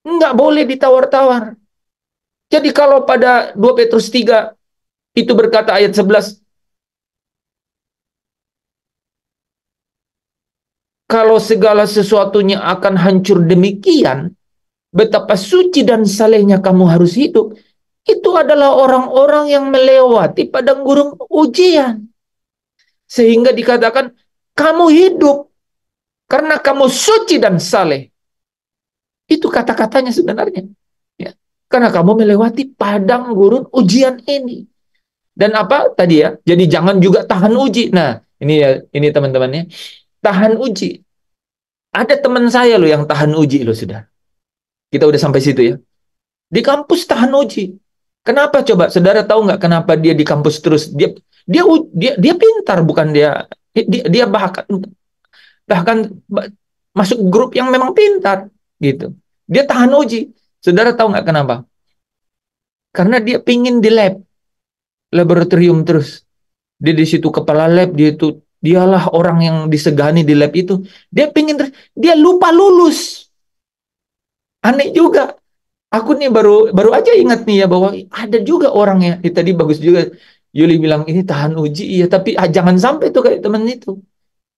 Nggak boleh ditawar-tawar. Jadi kalau pada 2 Petrus 3 itu berkata ayat 11, kalau segala sesuatunya akan hancur demikian, betapa suci dan salehnya kamu harus hidup. Itu adalah orang-orang yang melewati padang gurun ujian. Sehingga dikatakan, kamu hidup karena kamu suci dan saleh. Itu kata-katanya sebenarnya. Ya. Karena kamu melewati padang gurun ujian ini. Dan apa tadi ya? Jadi jangan juga tahan uji. Nah, ini ya, ini teman-temannya. Tahan uji. Ada teman saya loh yang tahan uji loh sudah. Kita udah sampai situ ya. Di kampus tahan uji. Kenapa coba? Saudara tahu nggak kenapa dia di kampus terus? Dia pintar, bukan dia bahkan masuk grup yang memang pintar gitu. Dia tahan uji. Saudara tahu nggak kenapa? Karena dia pingin di laboratorium terus. Dia di situ kepala lab, dialah orang yang disegani di lab itu. Dia pingin terus, dia lupa lulus. Aneh juga. Aku nih baru aja ingat nih ya bahwa ada juga orang ya. Tadi bagus juga Yuli bilang ini tahan uji, iya, tapi jangan sampai tuh kayak temen itu.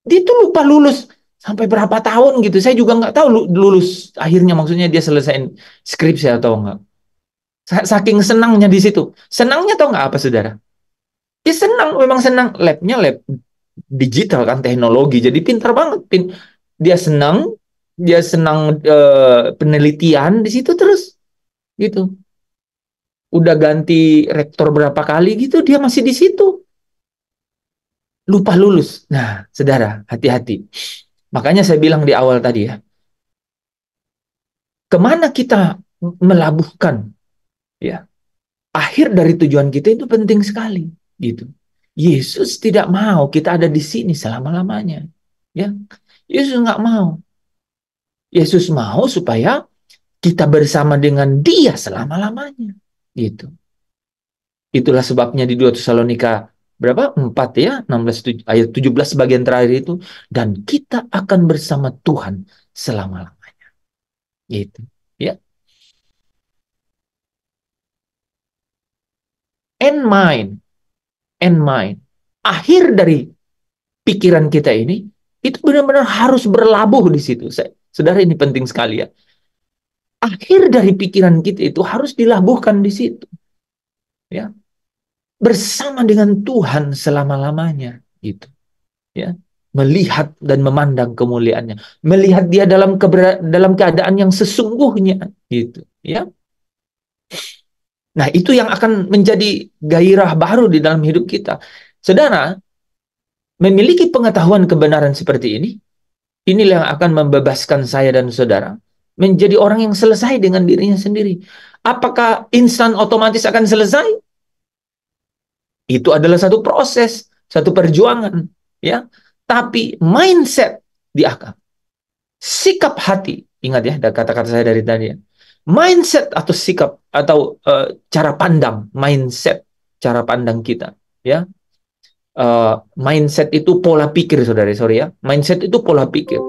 Dia tuh lupa lulus sampai berapa tahun gitu. Saya juga nggak tahu lulus akhirnya, maksudnya dia selesaiin skripsi atau enggak. Saking senangnya di situ. Senangnya tahu nggak apa, saudara? Dia senang, memang senang. Labnya lab digital kan, teknologi. Jadi pintar banget. Dia senang penelitian di situ terus gitu. Udah ganti rektor berapa kali gitu, dia masih di situ. Lupa lulus. Nah, saudara, hati-hati. Makanya saya bilang di awal tadi ya, kemana kita melabuhkan ya akhir dari tujuan kita itu penting sekali gitu. Yesus tidak mau kita ada di sini selama-lamanya ya. Yesus nggak mau. Yesus mau supaya kita bersama dengan Dia selama-lamanya gitu. Itulah sebabnya di 2 Tesalonika berapa? 4 ya, 16 ayat 17 bagian terakhir itu, dan kita akan bersama Tuhan selama-lamanya. Gitu. Ya. And mind. Akhir dari pikiran kita ini itu benar-benar harus berlabuh di situ. Saudara, ini penting sekali ya. Akhir dari pikiran kita itu harus dilabuhkan di situ. Ya. Bersama dengan Tuhan selama-lamanya gitu. Ya. Melihat dan memandang kemuliaannya, melihat Dia dalam keadaan yang sesungguhnya gitu, ya. Nah, itu yang akan menjadi gairah baru di dalam hidup kita. Saudara, memiliki pengetahuan kebenaran seperti inilah yang akan membebaskan saya dan saudara menjadi orang yang selesai dengan dirinya sendiri. Apakah instan otomatis akan selesai? Itu adalah satu proses, satu perjuangan, ya. Tapi mindset di akal, sikap hati, ingat ya kata-kata saya dari tadi ya. Mindset atau sikap atau cara pandang, mindset, cara pandang kita, ya. Mindset itu pola pikir, saudara, sorry ya. Mindset itu pola pikir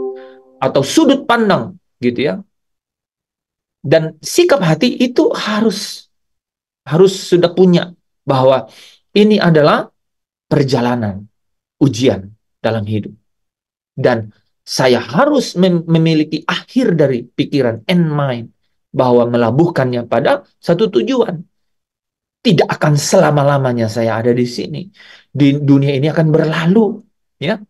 atau sudut pandang, gitu ya. Dan sikap hati itu harus sudah punya bahwa ini adalah perjalanan ujian dalam hidup. Dan saya harus memiliki akhir dari pikiran and mind bahwa melabuhkannya pada satu tujuan. Tidak akan selama-lamanya saya ada di sini. Di dunia ini akan berlalu, ya.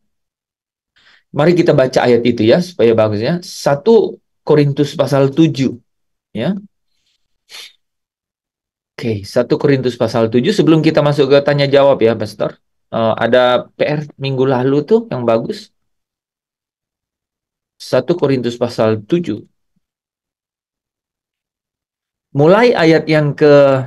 Mari kita baca ayat itu ya supaya bagus ya. 1 Korintus pasal 7, ya. Oke, 1 Korintus pasal 7. Sebelum kita masuk ke tanya jawab ya, Pastor. Ada PR minggu lalu tuh yang bagus. 1 Korintus pasal 7. Mulai ayat yang ke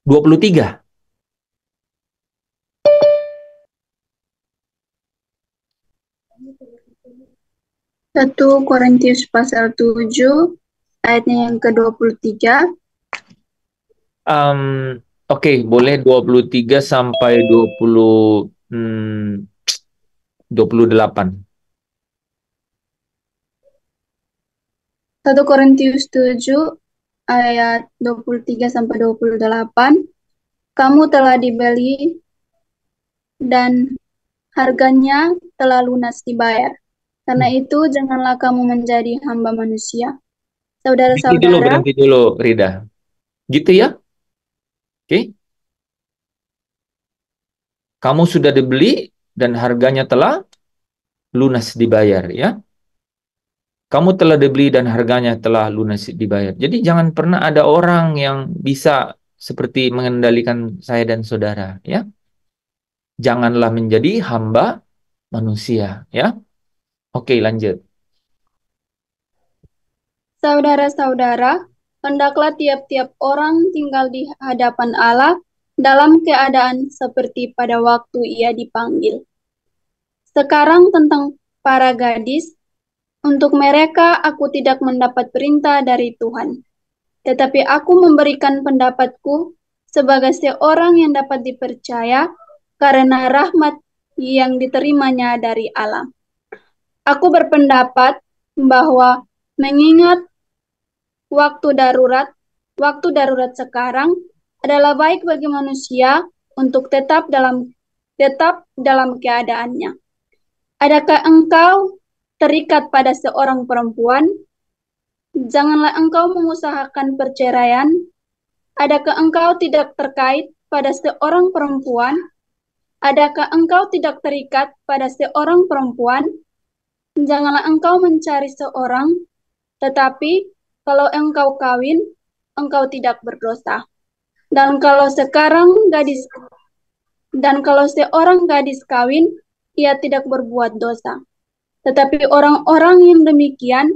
23. 1 Korintius pasal 7 ayatnya yang ke-23. Oke, boleh 23 sampai 28. 1 Korintius 7 ayat 23 sampai 28. Kamu telah dibeli dan harganya telah lunas dibayar. Karena itu janganlah kamu menjadi hamba manusia. Saudara-saudara, Berhenti dulu, Rida. Gitu ya? Oke. Kamu sudah dibeli dan harganya telah lunas dibayar, ya. Kamu telah dibeli dan harganya telah lunas dibayar. Jadi jangan pernah ada orang yang bisa seperti mengendalikan saya dan saudara, ya. Janganlah menjadi hamba manusia, ya. Oke, lanjut. saudara-saudara, hendaklah tiap-tiap orang tinggal di hadapan Allah dalam keadaan seperti pada waktu ia dipanggil. Sekarang tentang para gadis, untuk mereka aku tidak mendapat perintah dari Tuhan, tetapi aku memberikan pendapatku sebagai seorang yang dapat dipercaya karena rahmat yang diterimanya dari Allah. Aku berpendapat bahwa mengingat waktu darurat sekarang adalah baik bagi manusia untuk tetap dalam keadaannya. Adakah engkau terikat pada seorang perempuan? Janganlah engkau mengusahakan perceraian. Adakah engkau tidak terkait pada seorang perempuan? Adakah engkau tidak terikat pada seorang perempuan? Janganlah engkau mencari seorang, tetapi kalau engkau kawin, engkau tidak berdosa. Dan kalau seorang gadis kawin, ia tidak berbuat dosa. Tetapi orang-orang yang demikian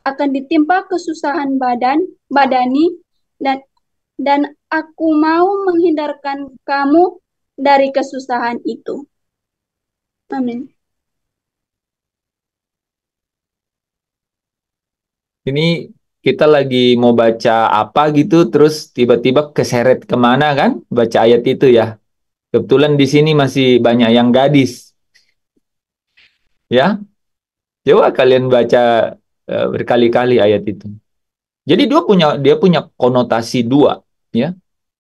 akan ditimpa kesusahan badani dan aku mau menghindarkan kamu dari kesusahan itu. Amin. Ini kita lagi mau baca apa gitu, terus tiba-tiba keseret kemana kan? Baca ayat itu ya. Kebetulan di sini masih banyak yang gadis. Ya, coba kalian baca berkali-kali ayat itu. Jadi dia punya konotasi dua, ya.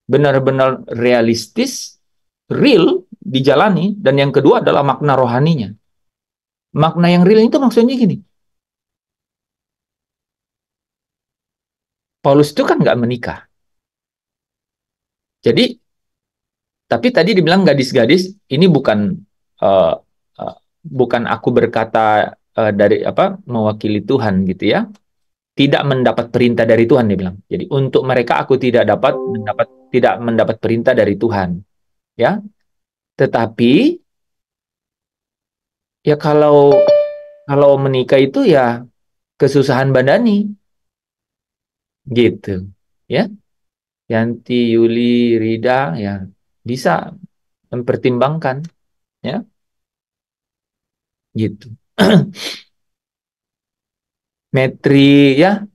Benar-benar realistis, real dijalani, dan yang kedua adalah makna rohaninya. Makna yang real itu maksudnya gini. Paulus itu kan nggak menikah. Jadi, tapi tadi dibilang gadis-gadis, ini bukan aku berkata dari mewakili Tuhan gitu ya. Tidak mendapat perintah dari Tuhan, dia bilang. Jadi untuk mereka aku tidak mendapat perintah dari Tuhan. Ya. Tetapi ya kalau menikah itu ya kesusahan badani. Gitu. Ya. Yanti, Yuli, Rida ya bisa mempertimbangkan, ya. Gitu. Metri ya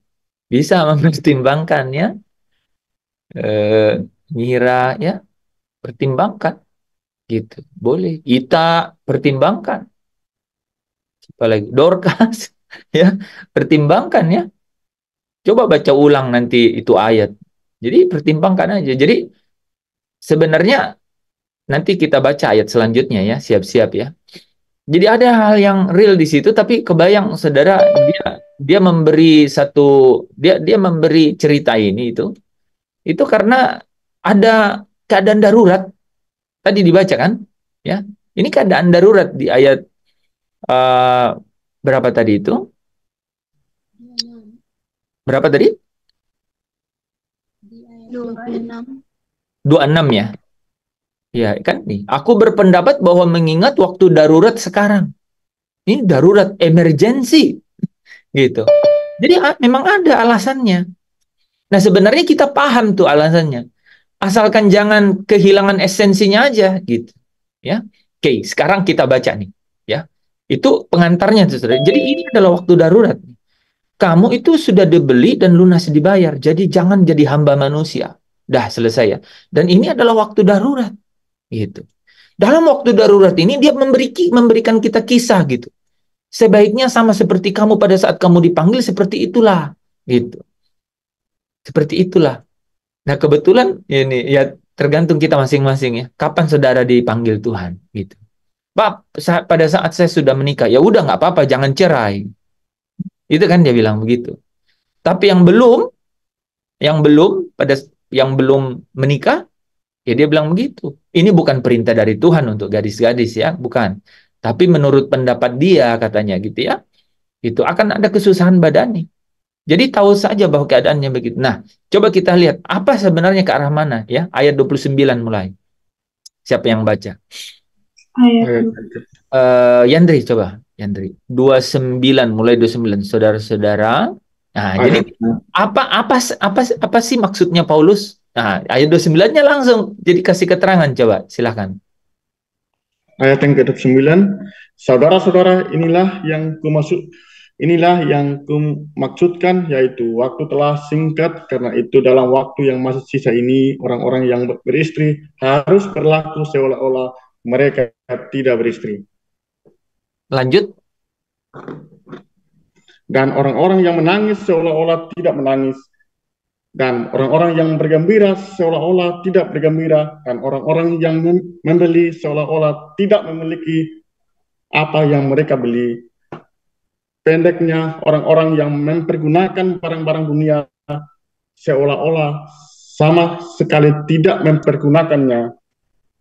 bisa mempertimbangkan, ya. Mira ya pertimbangkan, gitu. Boleh. Ita pertimbangkan. Apalagi Dorcas ya pertimbangkan, ya. Coba baca ulang nanti itu ayat. Jadi pertimbangkan aja. Jadi sebenarnya nanti kita baca ayat selanjutnya ya, siap-siap ya. Jadi ada hal yang real di situ, tapi kebayang saudara dia memberi dia memberi cerita ini itu karena ada keadaan darurat. Tadi dibaca kan, ya. Ini keadaan darurat di ayat berapa tadi itu? Berapa tadi? 26. 26 ya. Ya kan nih. Aku berpendapat bahwa mengingat waktu darurat sekarang. Ini darurat, emergency. Gitu. Jadi memang ada alasannya. Nah, sebenarnya kita paham tuh alasannya. Asalkan jangan kehilangan esensinya aja gitu. Ya. Oke, sekarang kita baca nih, ya. Itu pengantarnya, saudara. Jadi ini adalah waktu darurat. Kamu itu sudah dibeli dan lunas dibayar. Jadi jangan jadi hamba manusia. Dah selesai ya. Dan ini adalah waktu darurat. Gitu. Dalam waktu darurat ini dia memberikan kita kisah gitu. Sebaiknya sama seperti kamu pada saat kamu dipanggil, seperti itulah. Gitu. Seperti itulah. Nah kebetulan ini ya tergantung kita masing-masing ya. Kapan saudara dipanggil Tuhan? Gitu. Pak, pada saat saya sudah menikah, ya udah nggak apa-apa, jangan cerai. Itu kan dia bilang begitu. Tapi yang belum menikah, ya dia bilang begitu. Ini bukan perintah dari Tuhan untuk gadis-gadis ya, bukan. Tapi menurut pendapat dia katanya gitu ya, itu akan ada kesusahan badani. Jadi tahu saja bahwa keadaannya begitu. Nah, coba kita lihat apa sebenarnya ke arah mana ya. Ayat 29 mulai. Siapa yang baca? Yandri coba. Yandri. 29 mulai 29 saudara-saudara. Nah, jadi apa sih maksudnya Paulus? Nah, ayat 29-nya langsung jadi kasih keterangan, coba silakan. Ayat yang ke-29, saudara-saudara, inilah yang kumaksudkan, yaitu waktu telah singkat, karena itu dalam waktu yang masih sisa ini, orang-orang yang beristri harus berlaku seolah-olah mereka tidak beristri. Lanjut. Dan orang-orang yang menangis seolah-olah tidak menangis, dan orang-orang yang bergembira seolah-olah tidak bergembira, dan orang-orang yang membeli seolah-olah tidak memiliki apa yang mereka beli. Pendeknya, orang-orang yang mempergunakan barang-barang dunia seolah-olah sama sekali tidak mempergunakannya,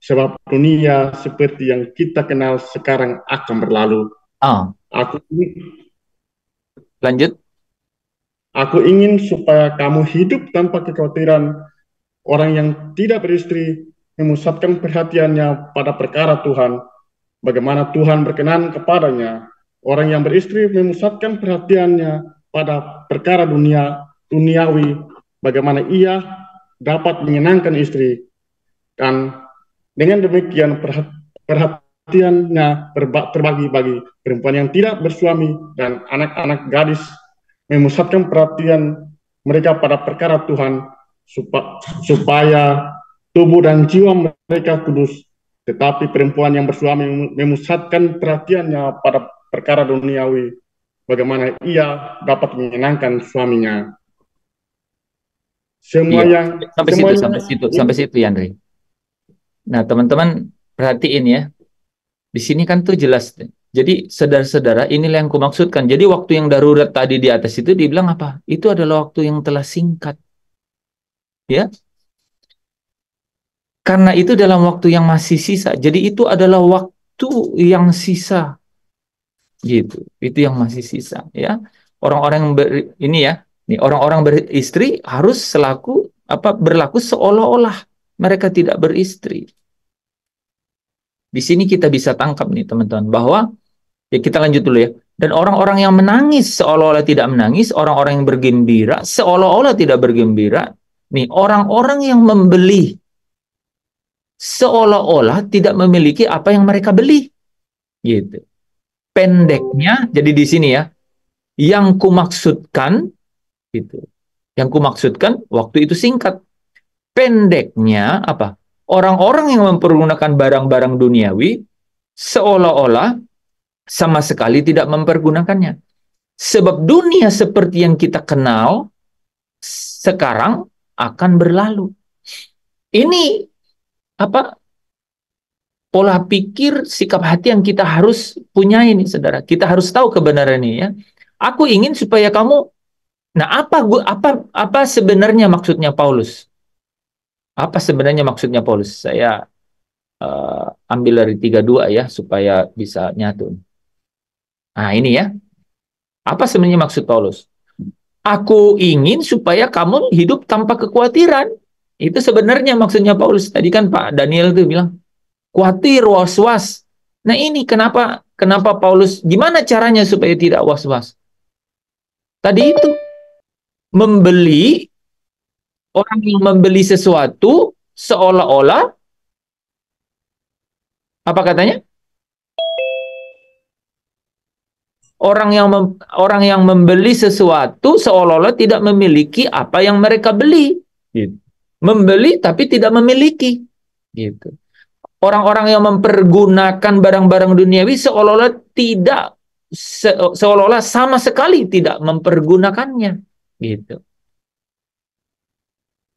sebab dunia seperti yang kita kenal sekarang akan berlalu. Lanjut. Aku ingin supaya kamu hidup tanpa kekhawatiran. Orang yang tidak beristri memusatkan perhatiannya pada perkara Tuhan, bagaimana Tuhan berkenan kepadanya. Orang yang beristri memusatkan perhatiannya pada perkara duniawi, bagaimana ia dapat menyenangkan istri. Dan dengan demikian perhatiannya terbagi-bagi. Perempuan yang tidak bersuami dan anak-anak gadis memusatkan perhatian mereka pada perkara Tuhan, supaya tubuh dan jiwa mereka kudus. Tetapi perempuan yang bersuami memusatkan perhatiannya pada perkara duniawi, bagaimana ia dapat menyenangkan suaminya. Sampai situ Yandri. Nah teman-teman perhatiin ya, di sini kan tuh jelas. Jadi saudara-saudara, inilah yang kumaksudkan. Jadi waktu yang darurat tadi di atas itu dibilang apa? Itu adalah waktu yang telah singkat. Ya. Karena itu dalam waktu yang masih sisa. Jadi itu adalah waktu yang sisa. Gitu. Itu yang masih sisa, ya. Orang-orang orang-orang beristri harus berlaku seolah-olah mereka tidak beristri. Di sini kita bisa tangkap nih teman-teman bahwa ya kita lanjut dulu ya. Dan orang-orang yang menangis seolah-olah tidak menangis, orang-orang yang bergembira seolah-olah tidak bergembira. Nih, orang-orang yang membeli seolah-olah tidak memiliki apa yang mereka beli. Gitu. Pendeknya, jadi di sini ya, yang kumaksudkan gitu. Yang kumaksudkan waktu itu singkat. Pendeknya apa? Orang-orang yang mempergunakan barang-barang duniawi seolah-olah sama sekali tidak mempergunakannya. Sebab dunia seperti yang kita kenal sekarang akan berlalu. Ini pola pikir, sikap hati yang kita harus punya ini, saudara. Kita harus tahu kebenaran ini ya. Aku ingin supaya kamu. Nah, apa sebenarnya maksudnya Paulus? Apa sebenarnya maksudnya Paulus? Saya ambil dari 32 ya supaya bisa nyatu. Nah, ini ya. Apa sebenarnya maksud Paulus? Aku ingin supaya kamu hidup tanpa kekhawatiran. Itu sebenarnya maksudnya Paulus. Tadi kan Pak Daniel itu bilang, khawatir, was-was. Nah ini kenapa Paulus, gimana caranya supaya tidak was-was? Tadi itu, orang yang membeli sesuatu seolah-olah, apa katanya? Orang yang membeli sesuatu seolah-olah tidak memiliki apa yang mereka beli. Gitu. Membeli tapi tidak memiliki. Gitu. Orang-orang yang mempergunakan barang-barang duniawi seolah-olah tidak seolah-olah sama sekali tidak mempergunakannya. Gitu.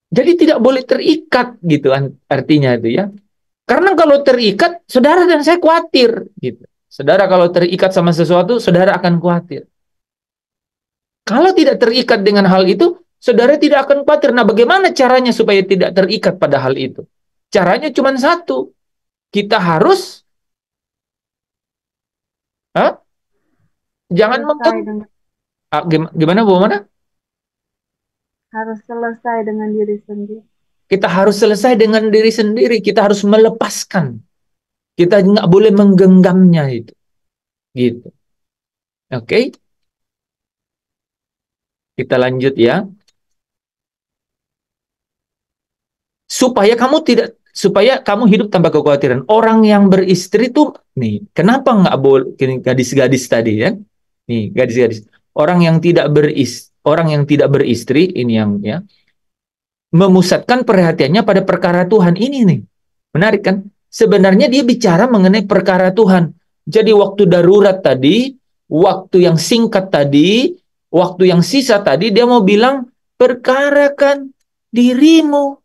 Jadi tidak boleh terikat gitu artinya itu ya. Karena kalau terikat, saudara dan saya khawatir gitu. Saudara kalau terikat sama sesuatu, saudara akan khawatir. Kalau tidak terikat dengan hal itu, saudara tidak akan khawatir. Nah, bagaimana caranya supaya tidak terikat pada hal itu? Caranya cuma satu. Kita harus jangan gimana Bu Mana? Harus selesai dengan diri sendiri. Kita harus selesai dengan diri sendiri. Kita harus melepaskan. Kita nggak boleh menggenggamnya itu. Gitu. Oke. Kita lanjut ya. Supaya kamu hidup tanpa kekhawatiran. Orang yang beristri tuh nih, kenapa nggak boleh gadis-gadis tadi ya? Nih, gadis-gadis. Orang yang tidak beristri ini yang ya memusatkan perhatiannya pada perkara Tuhan ini nih. Menarik kan? Sebenarnya dia bicara mengenai perkara Tuhan. Jadi waktu darurat tadi, waktu yang singkat tadi, waktu yang sisa tadi, dia mau bilang, perkarakan dirimu,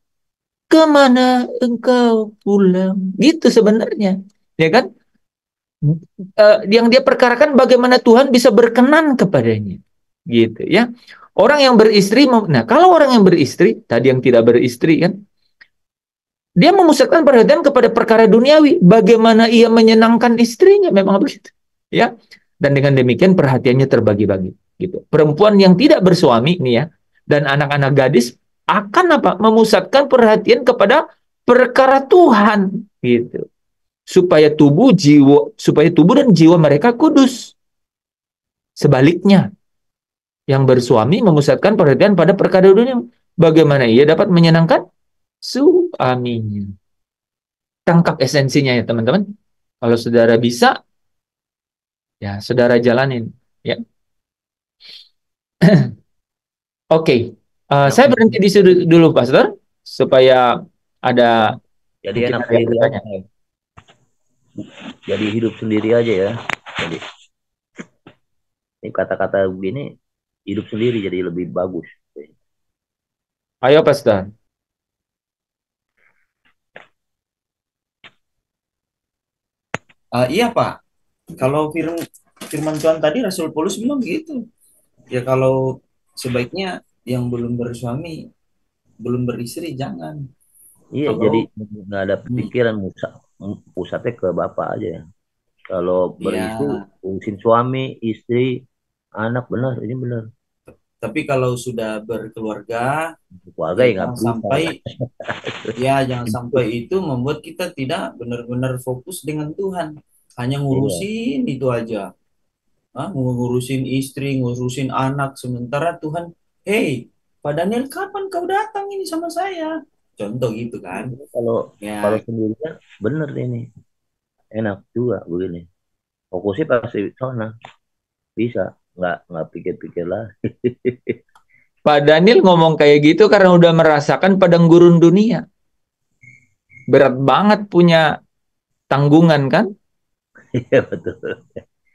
kemana engkau pulang. Gitu sebenarnya. Ya kan? Yang dia perkarakan bagaimana Tuhan bisa berkenan kepadanya. Gitu ya. Orang yang beristri, nah kalau orang yang beristri, tadi yang tidak beristri kan, dia memusatkan perhatian kepada perkara duniawi, bagaimana ia menyenangkan istrinya, memang begitu, ya. Dan dengan demikian perhatiannya terbagi-bagi, gitu. Perempuan yang tidak bersuami nih ya, dan anak-anak gadis akan apa? Memusatkan perhatian kepada perkara Tuhan, gitu. Supaya tubuh dan jiwa mereka kudus. Sebaliknya, yang bersuami memusatkan perhatian pada perkara dunia, bagaimana ia dapat menyenangkan suaminya. Tangkap esensinya ya teman-teman. Kalau saudara bisa, ya saudara jalanin. Ya. Oke. Saya berhenti di situ dulu, Pastor, supaya ada. Jadi enak sendiri aja. Jadi hidup sendiri aja ya. Jadi ini kata-kata begini, hidup sendiri jadi lebih bagus. Ayo, Pastor. Iya Pak, kalau firman Tuhan tadi Rasul Paulus bilang gitu. Ya kalau sebaiknya yang belum bersuami, belum beristri jangan. Iya, jadi nggak ada pikiran pusatnya ke bapak aja. Kalau beristri, urusin suami, istri, anak, benar, ini benar. Tapi kalau sudah berkeluarga, jangan sampai jangan sampai itu membuat kita tidak benar-benar fokus dengan Tuhan, hanya ngurusin itu aja, ngurusin istri, ngurusin anak, sementara Tuhan, hey Pak Daniel, kapan kau datang ini sama saya? Contoh gitu kan. Kalau sendirian bener ini enak juga begini, fokusnya pasti sana bisa, nggak pikir-pikir lah. Pak Daniel ngomong kayak gitu karena udah merasakan padang gurun dunia. Berat banget punya tanggungan kan? Iya betul.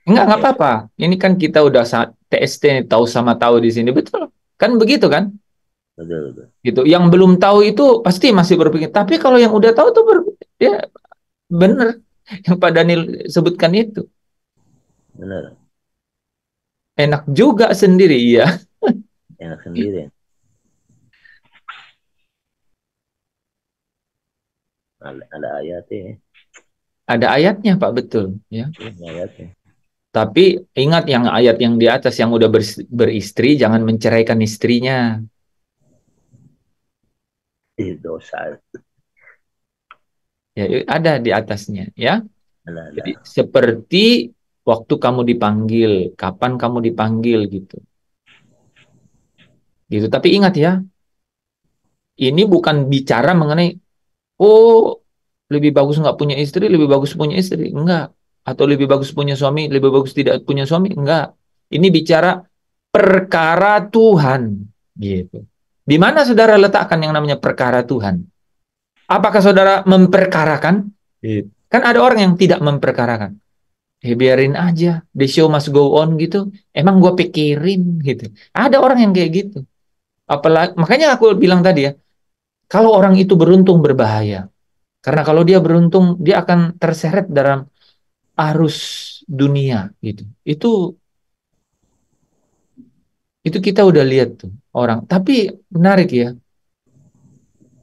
Nggak apa-apa. Ini kan kita udah TST tahu sama tahu di sini, betul? Kan begitu kan? Betul. Gitu. Yang belum tahu itu pasti masih berpikir. Tapi kalau yang udah tahu tuh ya bener yang Pak Daniel sebutkan itu. Bener. Enak juga sendiri, ya. Enak sendiri. Ada ayatnya. Ada ayatnya, Pak, betul. Ya. Ada ayatnya. Tapi ingat yang ayat yang di atas, yang udah beristri, jangan menceraikan istrinya. Dosa. Ya, ada di atasnya, ya. Ada. Jadi seperti waktu kamu dipanggil, kapan kamu dipanggil gitu. Gitu. Tapi ingat ya, ini bukan bicara mengenai lebih bagus nggak punya istri, lebih bagus punya istri. Enggak. atau lebih bagus punya suami, lebih bagus tidak punya suami, enggak. Ini bicara perkara Tuhan, gitu. Di mana saudara letakkan yang namanya perkara Tuhan? Apakah saudara memperkarakan? Gitu. Kan ada orang yang tidak memperkarakan. Biarin aja, the show must go on gitu. Emang gue pikirin gitu. Ada orang yang kayak gitu. Apalagi, makanya aku bilang tadi ya, kalau orang itu beruntung berbahaya. Karena kalau dia beruntung, dia akan terseret dalam arus dunia gitu. Itu kita udah lihat tuh orang. Tapi menarik ya.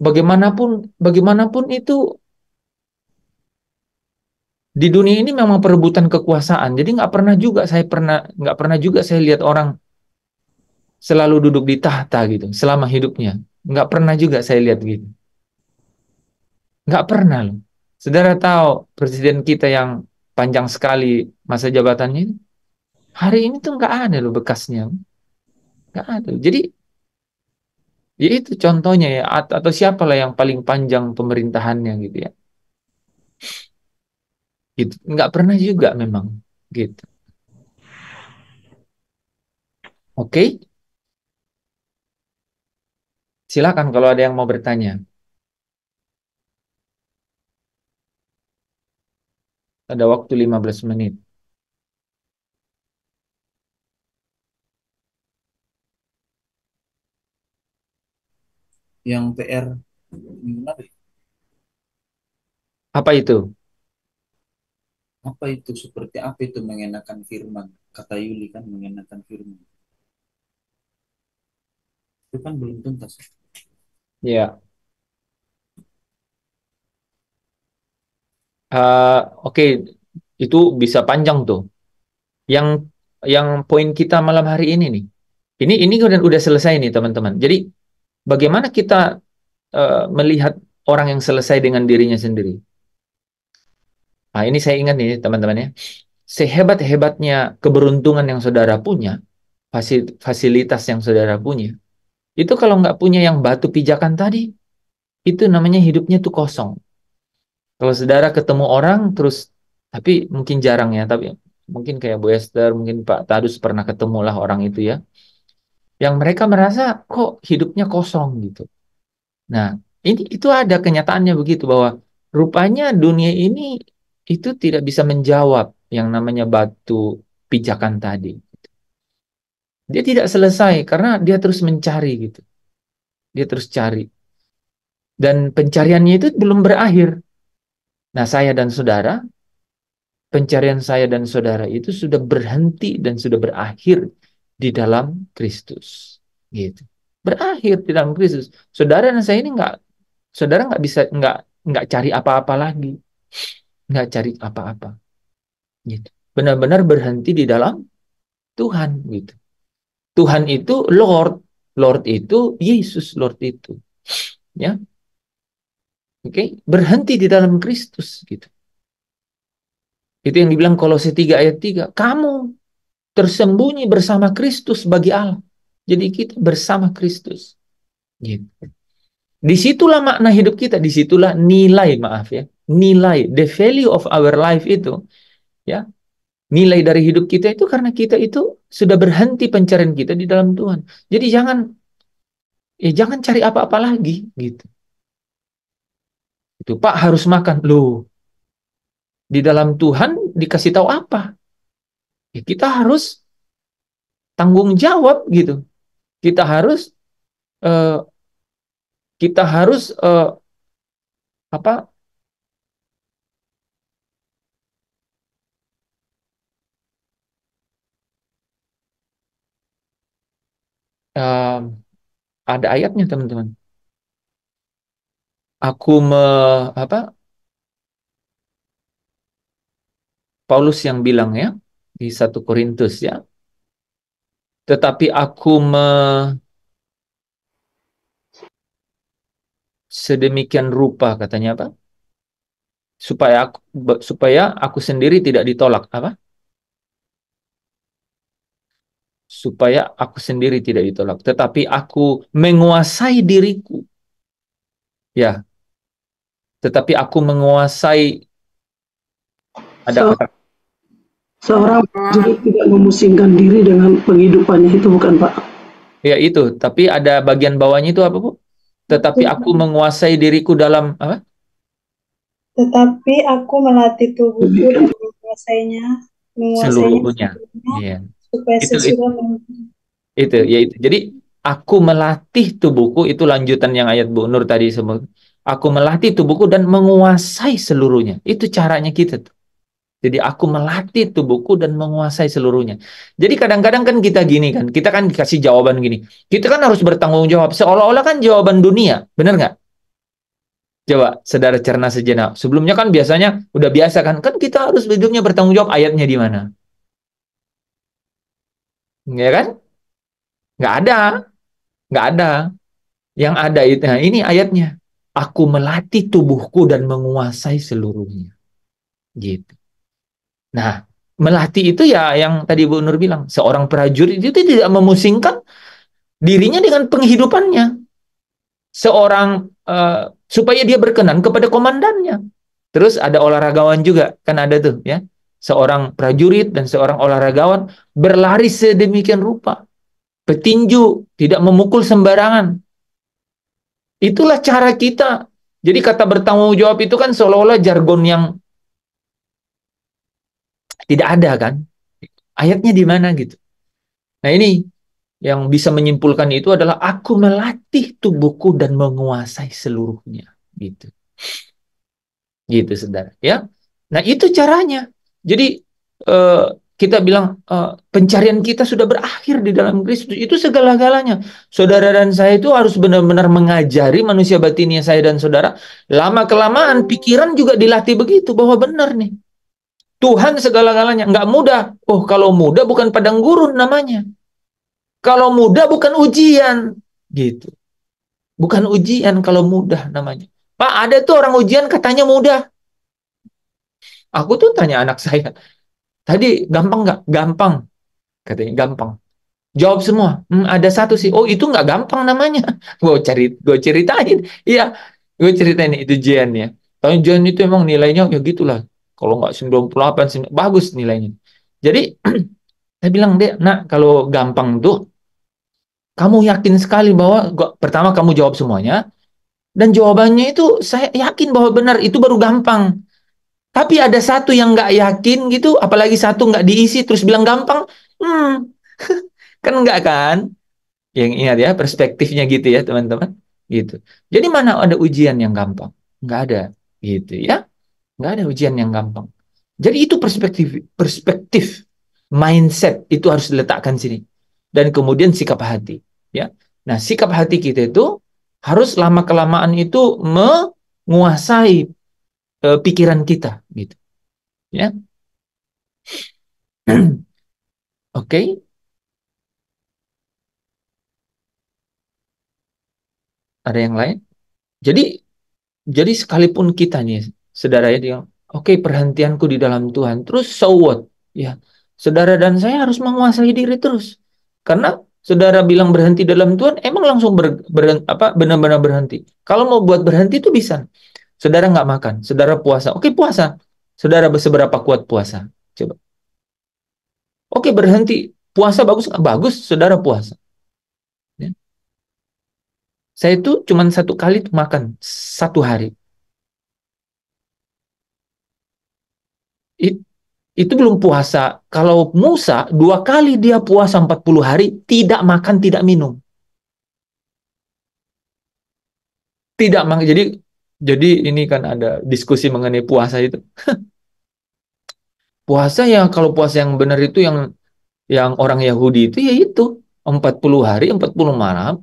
Bagaimanapun itu di dunia ini memang perebutan kekuasaan. Jadi nggak pernah juga saya lihat orang selalu duduk di tahta gitu selama hidupnya. Nggak pernah juga saya lihat gitu. Nggak pernah loh. Saudara tahu presiden kita yang panjang sekali masa jabatannya ini, hari ini tuh nggak ada loh bekasnya. Nggak ada. Jadi ya itu contohnya ya. Atau siapalah yang paling panjang pemerintahannya gitu ya. Gitu. Nggak pernah juga memang gitu. Oke. Silakan kalau ada yang mau bertanya. Ada waktu 15 menit. Yang PR minggu lalu. Apa itu? Apa itu? Seperti apa itu mengenakan firman? Kata Yuli kan mengenakan firman. Itu kan belum tuntas. Ya. Oke. Itu bisa panjang tuh. Yang poin kita malam hari ini nih. Ini udah selesai nih teman-teman. Jadi bagaimana kita melihat orang yang selesai dengan dirinya sendiri? Nah, ini saya ingat nih teman-teman ya. Sehebat-hebatnya keberuntungan yang saudara punya, fasilitas yang saudara punya, itu kalau nggak punya yang batu pijakan tadi, itu namanya hidupnya tuh kosong. Kalau saudara ketemu orang terus, tapi mungkin jarang ya, tapi mungkin kayak Bu Esther, mungkin Pak Tadus pernah ketemu lah orang itu ya, yang mereka merasa kok hidupnya kosong gitu. Nah, itu ada kenyataannya begitu bahwa rupanya dunia ini itu tidak bisa menjawab yang namanya batu pijakan tadi. Dia tidak selesai karena dia terus mencari gitu. Dia terus cari. Dan pencariannya itu belum berakhir. Nah, pencarian saya dan saudara itu sudah berhenti dan sudah berakhir di dalam Kristus. Gitu. Berakhir di dalam Kristus. Saudara dan saya ini saudara nggak cari apa-apa lagi. Nggak cari apa-apa. Gitu. Benar-benar berhenti di dalam Tuhan gitu. Tuhan itu Lord, Lord itu Yesus, Lord itu. Ya. Oke, berhenti di dalam Kristus gitu. Itu yang dibilang Kolose 3 ayat 3. Kamu tersembunyi bersama Kristus bagi Allah. Jadi kita bersama Kristus. Gitu. Disitulah makna hidup kita, disitulah nilai, maaf ya, nilai, the value of our life itu, ya, nilai dari hidup kita itu karena kita itu sudah berhenti pencarian kita di dalam Tuhan. Jadi jangan cari apa-apa lagi, gitu. Itu Pak harus makan, loh. Di dalam Tuhan dikasih tahu apa? Ya, kita harus tanggung jawab gitu. Kita harus uh, kita harus apa? Ada ayatnya teman-teman. Aku Paulus yang bilang ya di 1 Korintus ya. Tetapi aku sedemikian rupa katanya apa? Supaya aku sendiri tidak ditolak apa? Supaya aku sendiri tidak ditolak, tetapi aku menguasai diriku. Ya. Tetapi aku menguasai ada Seorang prajurit tidak memusingkan diri dengan penghidupannya, itu bukan, Pak? Ya itu, tapi ada bagian bawahnya itu apa, Bu? Tetapi aku menguasai diriku dalam apa? Tetapi aku melatih tubuhku dan menguasainya Seluruhnya. seluruhnya, Iya. supaya Itu sesudah ya itu. Jadi aku melatih tubuhku, itu lanjutan yang ayat Bu Nur tadi semua. Aku melatih tubuhku dan menguasai seluruhnya. Itu caranya kita tuh. Jadi aku melatih tubuhku dan menguasai seluruhnya. Jadi kadang-kadang kan kita gini kan, kita kan dikasih jawaban gini. Kita kan harus bertanggung jawab. Seolah-olah kan jawaban dunia, benar nggak? Coba saudara cerna sejenak. Sebelumnya kan biasanya udah biasa kan, kan kita harus hidupnya bertanggung jawab, ayatnya di mana? Ya kan? Nggak ada, nggak ada. Yang ada itu, nah ini ayatnya. Aku melatih tubuhku dan menguasai seluruhnya. Gitu. Nah, melatih itu ya yang tadi Bu Nur bilang, seorang prajurit itu tidak memusingkan dirinya dengan penghidupannya. Seorang supaya dia berkenan kepada komandannya. Terus ada olahragawan juga, kan ada tuh ya. Seorang prajurit dan seorang olahragawan berlari sedemikian rupa. Petinju, tidak memukul sembarangan. Itulah cara kita. Jadi kata bertanggung jawab itu kan seolah-olah jargon yang tidak ada kan. Ayatnya di mana gitu. Nah ini yang bisa menyimpulkan itu adalah aku melatih tubuhku dan menguasai seluruhnya. Gitu. Gitu saudara. Ya. Nah itu caranya. Jadi kita bilang pencarian kita sudah berakhir di dalam Kristus. Itu segala-galanya. Saudara dan saya itu harus benar-benar mengajari manusia batinnya saya dan saudara. Lama-kelamaan pikiran juga dilatih begitu. Bahwa benar nih. Tuhan segala-galanya. Nggak mudah. Oh kalau mudah bukan padang gurun namanya. Kalau mudah bukan ujian. Gitu. Bukan ujian kalau mudah namanya. Pak ada tuh orang ujian katanya mudah. Aku tuh tanya anak saya. Tadi gampang nggak? Gampang. Katanya gampang. Jawab semua. Ada satu sih. Oh itu nggak gampang namanya. Gue ceritain. Iya. Gue ceritain itu Jian ya. Tapi Jian itu emang nilainya ya gitulah. Kalau nggak 98, bagus nilainya. Jadi saya bilang deh, nak kalau gampang tuh, kamu yakin sekali bahwa pertama kamu jawab semuanya, dan jawabannya itu saya yakin bahwa benar, itu baru gampang. Tapi ada satu yang nggak yakin gitu, apalagi satu nggak diisi terus bilang gampang, kan nggak kan? Yang ingat ya perspektifnya gitu ya teman-teman, gitu. Jadi mana ada ujian yang gampang? Nggak ada, gitu ya. Nggak ada ujian yang gampang. Jadi itu perspektif, mindset itu harus diletakkan sini. Dan kemudian sikap hati, ya. Nah sikap hati kita itu harus lama kelamaan itu menguasai pikiran kita, gitu, ya. Oke. Ada yang lain? Jadi sekalipun kita nih, saudara ya, dia, oke, perhentianku di dalam Tuhan, terus so what? Ya, saudara dan saya harus menguasai diri terus. Karena saudara bilang berhenti dalam Tuhan, emang langsung benar-benar berhenti. Kalau mau buat berhenti itu bisa. Saudara nggak makan, saudara puasa. Oke, puasa. Saudara seberapa kuat puasa? Coba. Oke, berhenti. Puasa bagus nggak? Bagus, saudara puasa. Ya. Saya itu cuma satu kali makan satu hari. Itu belum puasa. Kalau Musa 2 kali dia puasa 40 hari, tidak makan, tidak minum. Tidak makan. Jadi ini kan ada diskusi mengenai puasa itu. Puasa ya, kalau puasa yang benar itu yang orang Yahudi itu ya itu 40 hari, 40 malam,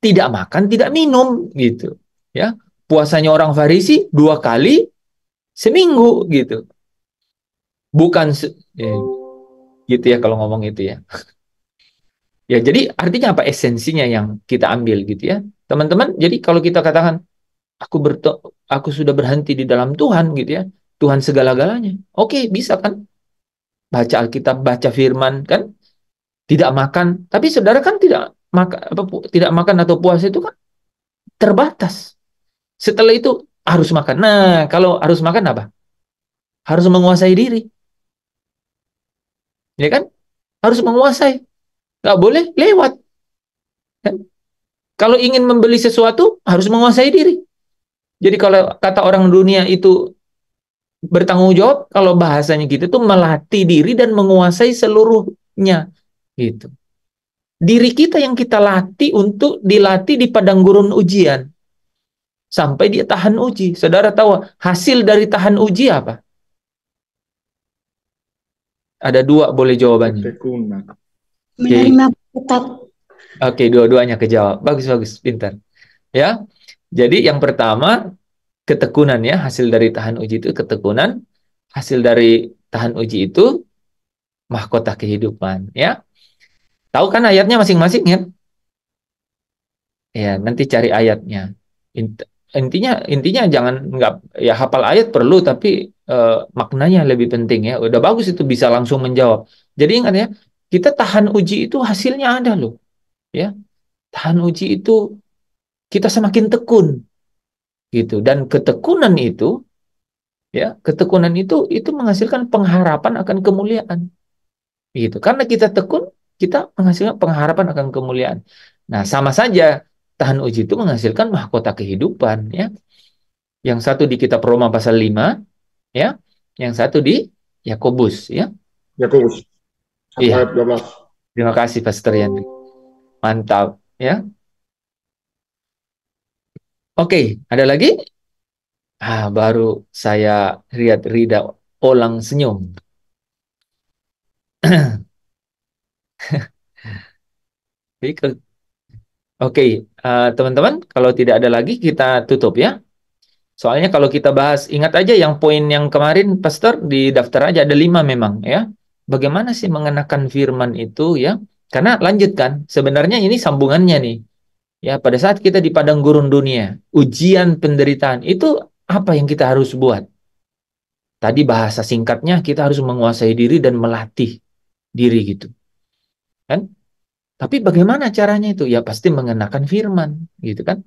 tidak makan, tidak minum gitu. Ya. Puasanya orang Farisi 2 kali seminggu gitu. Bukan gitu ya kalau ngomong itu ya. Ya, jadi artinya apa esensinya yang kita ambil gitu ya. Teman-teman, jadi kalau kita katakan aku sudah berhenti di dalam Tuhan gitu ya. Tuhan segala-galanya. Oke, bisa kan? Baca Alkitab, baca firman kan? Tidak makan, tapi saudara kan tidak makan atau puasa itu kan terbatas. Setelah itu harus makan. Nah, kalau harus makan apa? Harus menguasai diri. Ya kan? Harus menguasai. Nggak boleh lewat. Kan? Kalau ingin membeli sesuatu, harus menguasai diri. Jadi kalau kata orang dunia itu bertanggung jawab, kalau bahasanya gitu tuh melatih diri dan menguasai seluruhnya. Gitu. Diri kita yang kita latih untuk dilatih di padang gurun ujian. Sampai dia tahan uji. Saudara tahu hasil dari tahan uji apa? Ada dua boleh jawabannya. Ketekunan. Menerima tetap. Oke, dua-duanya kejawab. Bagus, pintar. Ya. Jadi yang pertama ketekunan ya, hasil dari tahan uji itu ketekunan, hasil dari tahan uji itu mahkota kehidupan, ya. Tahu kan ayatnya masing-masing ya? Ya, nanti cari ayatnya. Intinya jangan nggak ya hafal ayat perlu tapi maknanya lebih penting ya. Udah bagus itu bisa langsung menjawab. Jadi ingat ya, kita tahan uji itu hasilnya ada loh, ya. Tahan uji itu kita semakin tekun gitu dan ketekunan itu menghasilkan pengharapan akan kemuliaan gitu. Karena kita tekun, kita menghasilkan pengharapan akan kemuliaan. Nah, sama saja tahan uji itu menghasilkan mahkota kehidupan ya. Yang satu di kitab Roma pasal 5 ya, yang satu di Yakobus ya. Yakobus Iya. ayat 12. Terima kasih Pastor Yandri. Mantap ya. Oke, ada lagi? Baru saya lihat Rida Olang senyum. Oke, teman-teman, kalau tidak ada lagi kita tutup ya. Soalnya kalau kita bahas, ingat aja yang poin yang kemarin, Pastor, di daftar aja ada 5 memang ya. Bagaimana sih mengenakan firman itu ya? Karena lanjutkan, sebenarnya ini sambungannya nih. Ya, pada saat kita di padang gurun dunia, ujian penderitaan, itu apa yang kita harus buat? Tadi bahasa singkatnya, kita harus menguasai diri dan melatih diri gitu. Kan? Tapi bagaimana caranya itu? Ya pasti mengenakan firman, gitu kan?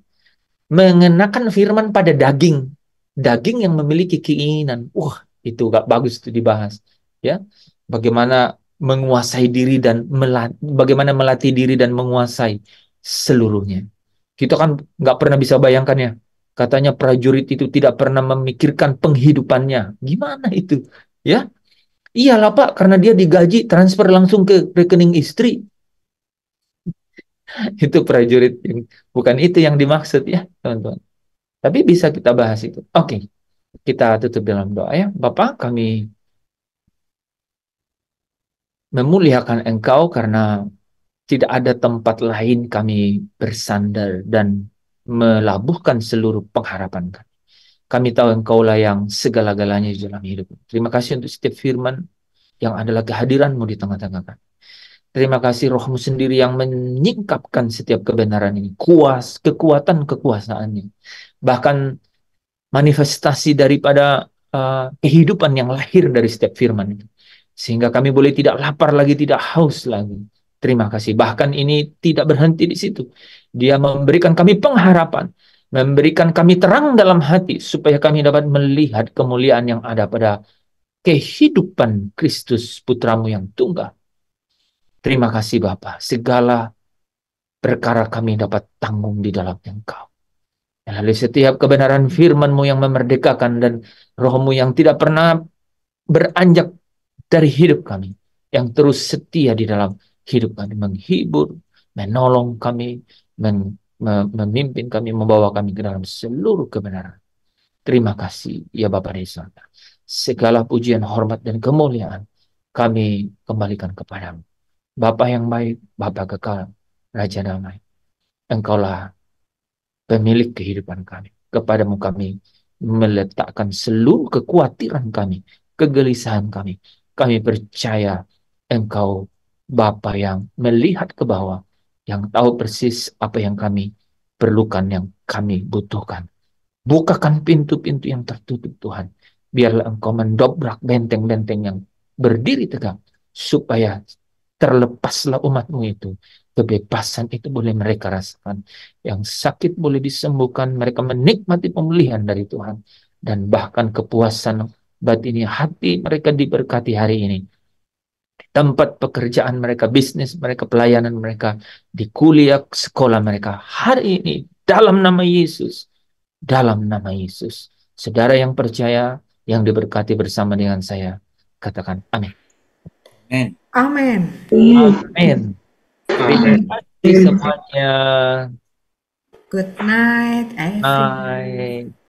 Mengenakan firman pada daging. Daging yang memiliki keinginan. Wah, itu gak bagus itu dibahas. Ya, bagaimana menguasai diri dan bagaimana melatih diri dan menguasai seluruhnya. Kita kan nggak pernah bisa bayangkan ya. Katanya prajurit itu tidak pernah memikirkan penghidupannya. Gimana itu? Ya, iyalah Pak, karena dia digaji transfer langsung ke rekening istri. Itu prajurit, bukan itu yang dimaksud ya, teman-teman. Tapi bisa kita bahas itu. Oke, kita tutup dalam doa ya. Bapa, kami memuliakan Engkau karena tidak ada tempat lain kami bersandar dan melabuhkan seluruh pengharapan kami. Kami tahu Engkaulah yang segala-galanya di dalam hidup. Terima kasih untuk setiap firman yang adalah kehadiran-Mu di tengah-tengah kami. Terima kasih Roh-Mu sendiri yang menyingkapkan setiap kebenaran ini. Kekuatan kekuasaannya. Bahkan manifestasi daripada kehidupan yang lahir dari setiap firman itu. Sehingga kami boleh tidak lapar lagi, tidak haus lagi. Terima kasih. Bahkan ini tidak berhenti di situ. Dia memberikan kami pengharapan. Memberikan kami terang dalam hati. Supaya kami dapat melihat kemuliaan yang ada pada kehidupan Kristus Putramu yang tunggal. Terima kasih Bapa. Segala perkara kami dapat tanggung di dalam Engkau. Melalui setiap kebenaran firman-Mu yang memerdekakan dan Roh-Mu yang tidak pernah beranjak dari hidup kami, yang terus setia di dalam hidup kami, menghibur, menolong kami, memimpin kami, membawa kami ke dalam seluruh kebenaran. Terima kasih, ya Bapa di surga. Segala pujian, hormat, dan kemuliaan kami kembalikan kepadamu. Bapa yang baik, Bapa kekal, Raja damai. Engkaulah pemilik kehidupan kami. Kepadamu kami meletakkan seluruh kekhawatiran kami, kegelisahan kami. Kami percaya Engkau Bapa yang melihat ke bawah, yang tahu persis apa yang kami perlukan, yang kami butuhkan. Bukakan pintu-pintu yang tertutup Tuhan. Biarlah Engkau mendobrak benteng-benteng yang berdiri tegak, supaya terlepaslah umat-Mu itu. Kebebasan itu boleh mereka rasakan. Yang sakit boleh disembuhkan. Mereka menikmati pemulihan dari Tuhan. Dan bahkan kepuasan batini hati mereka diberkati hari ini. tempat pekerjaan mereka, bisnis mereka, pelayanan mereka, di kuliah, sekolah mereka. Hari ini, dalam nama Yesus, dalam nama Yesus. Saudara yang percaya, yang diberkati bersama dengan saya, katakan amin. Amin. Amin. Amin. Terima kasih semuanya. Good night, everyone. Bye.